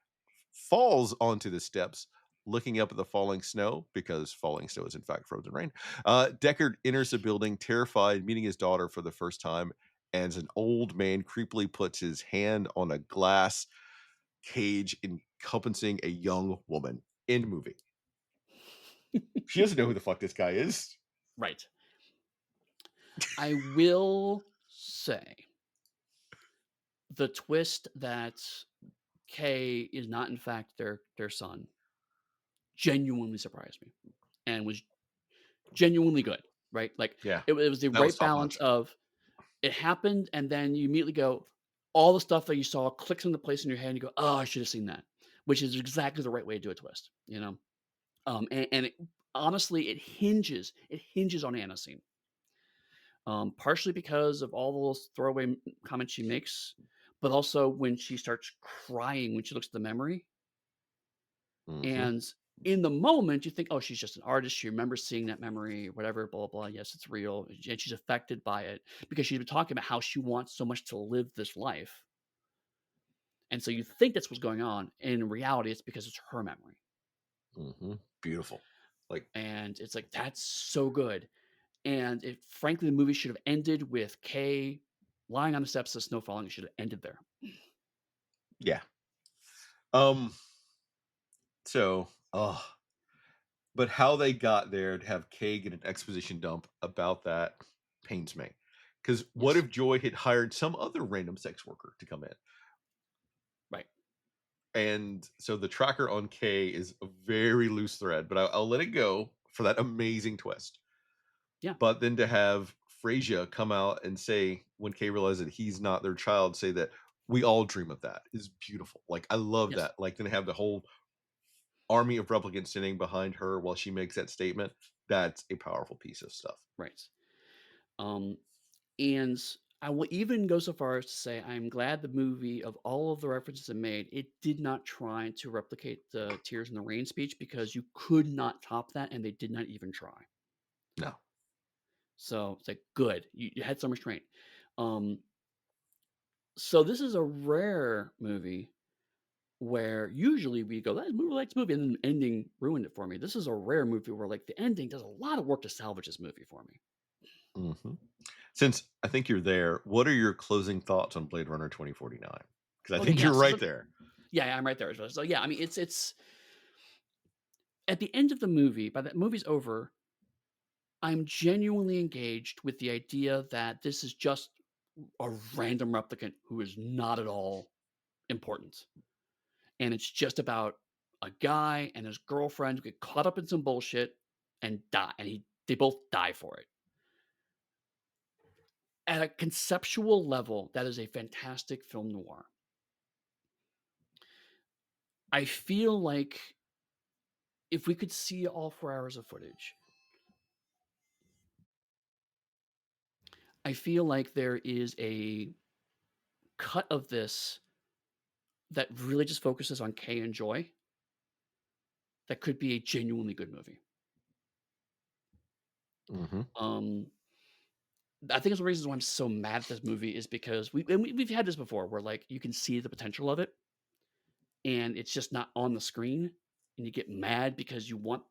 A: falls onto the steps, looking up at the falling snow, because falling snow is in fact frozen rain. Deckard enters the building, terrified, meeting his daughter for the first time, as an old man creepily puts his hand on a glass cage encompassing a young woman. End movie. She doesn't know who the fuck this guy is.
B: Right. I will say the twist that Kay is not in fact their son genuinely surprised me and was genuinely good, right? Like
A: Yeah,
B: it was the
A: that was
B: right
A: top
B: balance
A: notch.
B: of it happened and then you immediately go, all the stuff that you saw clicks into place in your head and you go, oh, I should have seen that, which is exactly the right way to do a twist, you know? And it, honestly, it hinges on Anna's scene. Partially because of all those throwaway comments she makes, but also when she starts crying when she looks at the memory.
A: Mhm,
B: And in the moment, you think, oh, she's just an artist. She remembers seeing that memory, whatever, blah, blah, blah. Yes, it's real. And she's affected by it because she's been talking about how she wants so much to live this life. And so you think that's what's going on. And in reality, it's because it's her memory.
A: mhm. Beautiful. Like,
B: And it's like, that's so good. And it, frankly, the movie should have ended with Kay lying on the steps of snow falling. It should have ended there.
A: yeah. Um, but how they got there to have Kay get an exposition dump about that pains me. Because what
B: Yes.
A: if Joy had hired some other random sex worker to come in?
B: Right.
A: And so the tracker on Kay is a very loose thread, but I'll let it go for that amazing twist.
B: Yeah.
A: But then to have Frasier come out and say, when Kay realizes that he's not their child, say that we all dream of that is beautiful. Like, I love
B: Yes.
A: that. Like, then have the whole army of replicants standing behind her while she makes that statement. That's a powerful piece of stuff.
B: Right. Um, and I will even go so far as to say I'm glad the movie, of all of the references it made, it did not try to replicate the Tears in the Rain speech because you could not top that, and they did not even try.
A: No.
B: So it's like good. You had some restraint. Um, so this is a rare movie where usually we go, "That movie likes movie," and then the ending ruined it for me. This is a rare movie where like the ending does a lot of work to salvage this movie for me.
A: Mhm. Since I think you're there, what are your closing thoughts on Blade Runner 2049? Because I
B: Okay,
A: think
B: yeah.
A: you're
B: So
A: right
B: the
A: there.
B: yeah, I'm right there as well. So yeah, I mean, it's at the end of the movie. By the movie's over, I'm genuinely engaged with the idea that this is just a random replicant who is not at all important, and it's just about a guy and his girlfriend who get caught up in some bullshit and die, and they both die for it. At a conceptual level, that is a fantastic film noir. I feel like if we could see all 4 hours of footage, I feel like there is a cut of this that really just focuses on Kay and Joy, that could be a genuinely good movie.
A: Mhm.
B: Um, I think it's one of the reasons why I'm so mad at this movie is because we've had this before where, like, you can see the potential of it, and it's just not on the screen, and you get mad because you want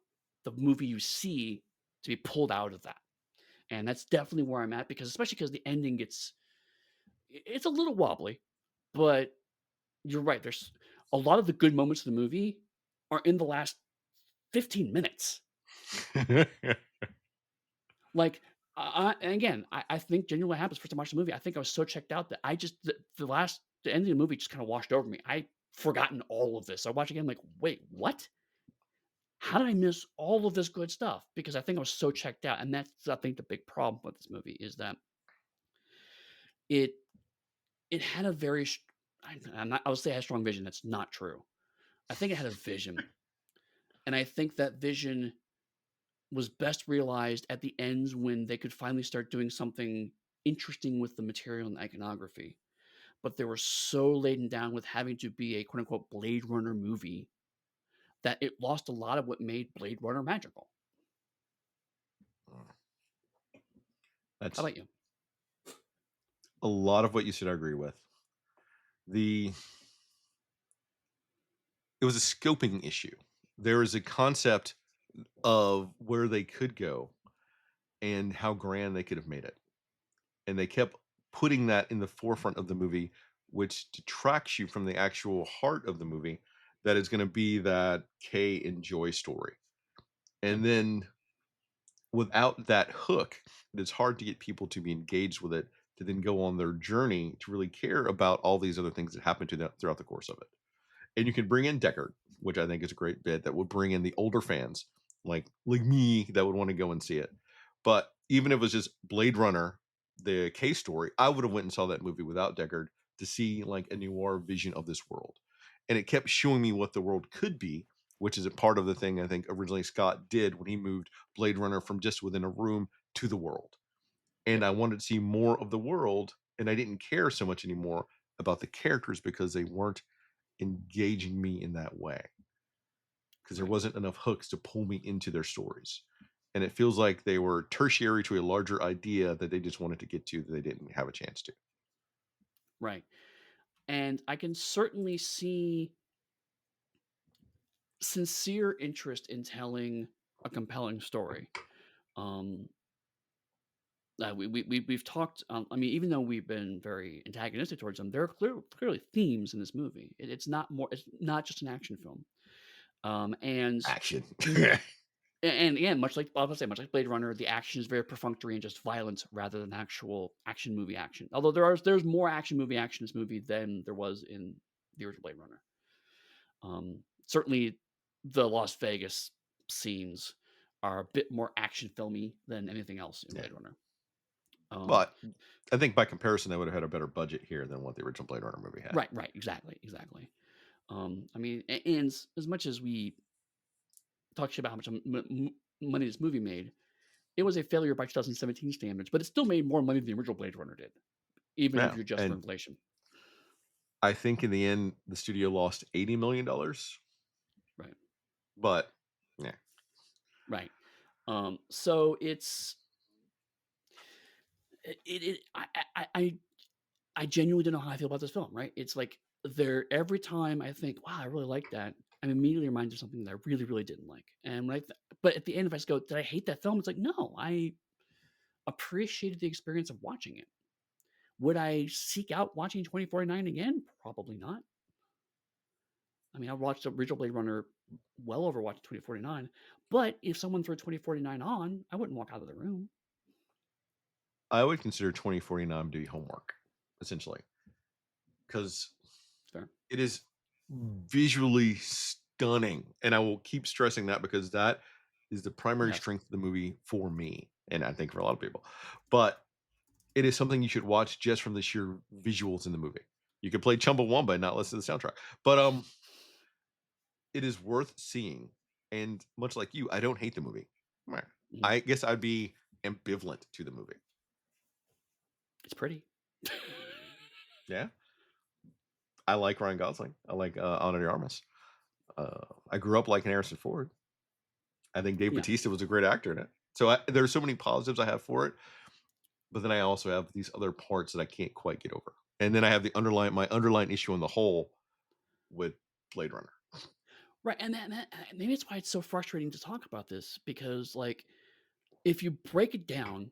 B: the movie you see to be pulled out of that. And that's definitely where I'm at because especially because the ending gets it's a little wobbly, but you're right. There's a lot of the good moments of the movie are in the last 15 minutes. Like, and again, I think genuinely what happens first time I watched the movie. I think I was so checked out that I just the ending of the movie just kind of washed over me. I forgotten all of this. I watch again, like, wait, what? How did I miss all of this good stuff? Because I think I was so checked out, and that's I think the big problem with this movie is that it it had a very I'm not I would say it had a strong vision. That's not true. I think it had a vision, and I think that vision was best realized at the ends when they could finally start doing something interesting with the material and iconography. But they were so laden down with having to be a quote unquote Blade Runner movie that it lost a lot of what made Blade Runner magical. How
A: That's
B: about you?
A: a lot of what you said I agree with. The It was a scoping issue. There is a concept of where they could go and how grand they could have made it. And they kept putting that in the forefront of the movie, which detracts you from the actual heart of the movie that is going to be that Kay and Joy story.
B: Yep.
A: And then without that hook, it is hard to get people to be engaged with it to then go on their journey to really care about all these other things that happen to them throughout the course of it. And you can bring in Deckard, which I think is a great bit that would bring in the older fans like me that would want to go and see it. But even if it was just Blade Runner, the case story, I would have went and saw that movie without Deckard to see like a noir vision of this world. And it kept showing me what the world could be, which is a part of the thing I think originally Scott did when he moved Blade Runner from just within a room to the world. And
B: Yep.
A: I wanted to see more of the world, and I didn't care so much anymore about the characters because they weren't engaging me in that way because there
B: Right.
A: wasn't enough hooks to pull me into their stories. And it feels like they were tertiary to a larger idea that they just wanted to get to that they didn't have a chance to.
B: Right. And I can certainly see sincere interest in telling a compelling story. Um, we've talked. I mean, even though we've been very antagonistic towards them, there are clearly themes in this movie. It's not more. It's not just an action film. And
A: Action.
B: and again, much like I was say, much like Blade Runner, the action is very perfunctory and just violence rather than actual action movie action. Although there's more action movie action in this movie than there was in the original Blade Runner. Certainly, the Las Vegas scenes are a bit more action filmy than anything else in
A: Yeah.
B: Blade Runner. Um,
A: But I think by comparison, they would have had a better budget here than what the original Blade Runner movie had.
B: right, exactly, exactly. I mean, and as much as we talk shit about how much money this movie made, it was a failure by 2017 standards, but it still made more money than the original Blade Runner did, even if
A: Yeah.
B: you adjust for
A: And
B: inflation.
A: I think in the end, the studio lost $80 million.
B: Right,
A: But yeah,
B: right. So it's it I genuinely don't know how I feel about this film, right? It's like there every time I think, "Wow, I really like that," I'm immediately reminded of something that I really, really didn't like. And when but at the end, if I just go, "Did I hate that film?" It's like, no, I appreciated the experience of watching it. Would I seek out watching 2049 again? Probably not. I mean, I watched the original Blade Runner well over watching 2049, but if someone threw 2049 on, I wouldn't walk out of the room.
A: I would consider 2049 to be homework, essentially, because
B: Fair.
A: it is visually stunning, and I will keep stressing that because that is the primary
B: Yes.
A: strength of the movie for me, and I think for a lot of people. But it is something you should watch just from the sheer visuals in the movie. You could play Chumbawamba and not listen to the soundtrack, but it is worth seeing. And much like you, I don't hate the movie. Meh.
B: Mhm.
A: I guess I'd be ambivalent to the movie.
B: It's pretty.
A: Yeah, I like Ryan Gosling. I like, Ana de Armas. I grew up liking Harrison Ford. I think Dave
B: Yeah.
A: Bautista was a great actor in it. So there's so many positives I have for it, but then I also have these other parts that I can't quite get over. And then I have the underlying my underlying issue on the whole with Blade Runner.
B: Right, and maybe it's why it's so frustrating to talk about this because, like, if you break it down,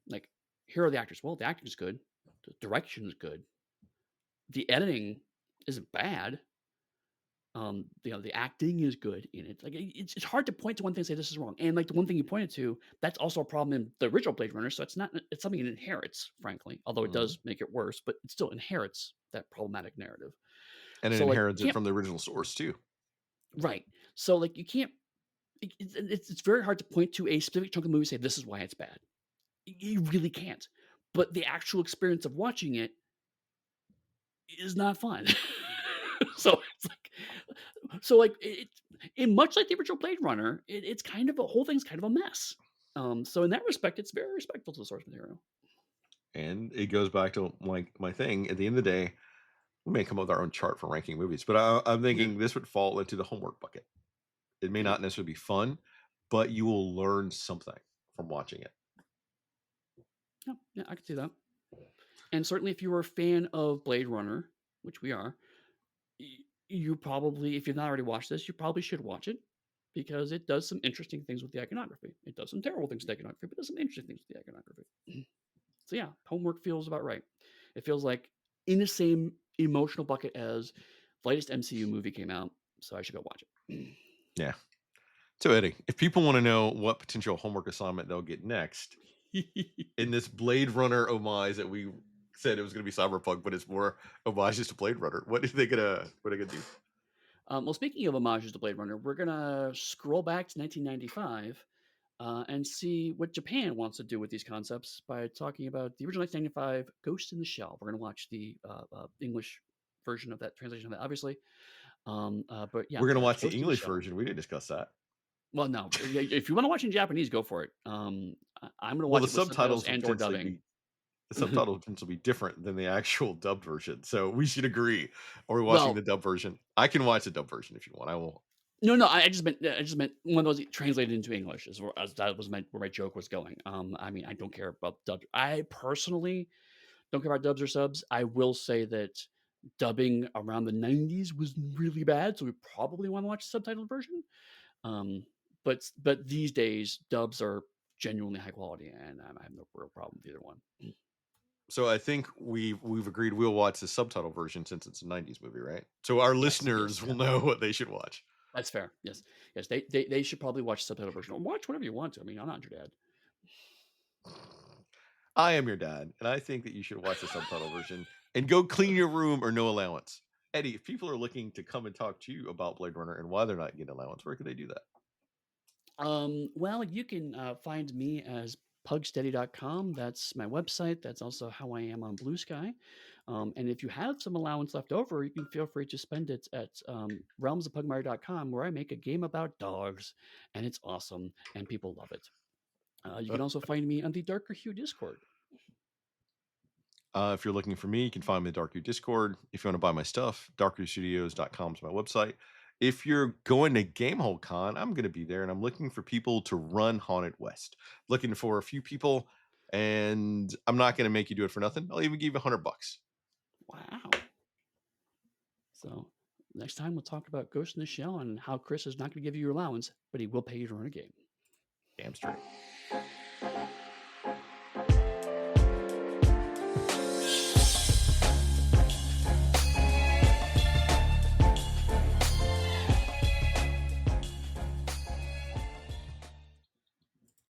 B: like, here are the actors. Well, the acting is good, the direction is good, the editing isn't bad, the acting is good in it. Like, it's hard to point to one thing and say this is wrong. And like the one thing you pointed to, that's also a problem in the original Blade Runner. So it's something it inherits, frankly, although it
A: Mhm.
B: does make it worse, but it still inherits that problematic narrative.
A: And it
B: So like
A: inherits
B: you
A: it
B: can't
A: from the original source too.
B: right. So like you can't it's very hard to point to a specific chunk of the movie and say this is why it's bad. You really can't. But the actual experience of watching it is not fun. so it's like it much like the original Blade Runner, it's kind of a whole thing's kind of a mess. So in that respect, it's very respectful to the source material.
A: And it goes back to like my thing. At the end of the day, we may come up with our own chart for ranking movies, but I'm
B: Yeah,
A: thinking this would fall into the homework bucket. It may
B: yeah,
A: not necessarily be fun, but you will learn something from watching it.
B: yeah, yeah. I could see that. And certainly, if you were a fan of Blade Runner, which we are, you probably, if you've not already watched this, you probably should watch it because it does some interesting things with the iconography. It does some terrible things with the iconography, but it does some interesting things with the iconography. So yeah, homework feels about right. It feels like in the same emotional bucket as the latest MCU movie came out, so I should go watch it.
A: Yeah. So Eddie, if people want to know what potential homework assignment they'll get next in this Blade Runner homage that we said it was going to be Cyberpunk, but it's more homages to Blade Runner. What are they gonna do?
B: Well, speaking of homages to Blade Runner, we're gonna scroll back to 1995 and see what Japan wants to do with these concepts by talking about the original 1995 Ghost in the Shell. We're gonna watch the English version of that translation of that, obviously. But yeah,
A: We're gonna watch the
B: Ghost in the
A: English
B: Shell.
A: version. We didn't discuss that.
B: Well, no, yeah, if you want to watch in Japanese, go for it. I'm gonna
A: Well,
B: watch it with subtitles and or dubbing.
A: the subtitles would potentially be different than the actual dubbed version. So we should agree. Are we watching
B: Well,
A: the dub version? I can watch the dub version if you want. I will.
B: no, no, I just meant one of those translated into English is as that was where my joke was going. I mean, I don't care about dub. I personally don't care about dubs or subs. I will say that dubbing around the 90s was really bad, so we probably want to watch the subtitled version. Um, but these days, dubs are genuinely high quality, and I have no real problem with either one.
A: So I think we've agreed we'll watch the subtitle version since it's a '90s movie, right? So our
B: Yes, yes,
A: listeners will
B: yeah.
A: know what they should watch.
B: That's fair. Yes. Yes, they should probably watch the subtitle version or watch whatever you want to. I mean, I'm not your dad.
A: I am your dad, and I think that you should watch the subtitle version and go clean your room or no allowance. Eddie, if people are looking to come and talk to you about Blade Runner and why they're not getting allowance, where can they do that?
B: Well, you can find me as pugsteady.com. That's my website. That's also how I am on Blue Sky. And if you have some allowance left over, you can feel free to spend it at realmsofpugmire.com, where I make a game about dogs, and it's awesome, and people love it. You can also find me on the Darker Hue Discord.
A: If you're looking for me, you can find me in the Dark View Discord. If you want to buy my stuff, darkviewstudios.com is my website. If you're going to Gamehole Con, I'm going to be there, and I'm looking for people to run Haunted West. Looking for a few people, and I'm not going to make you do it for nothing. I'll even give you $100.
B: Wow. So next time we'll talk about Ghost in the Shell and how Chris is not going to give you your allowance, but he will pay you to run a game.
A: Damn straight.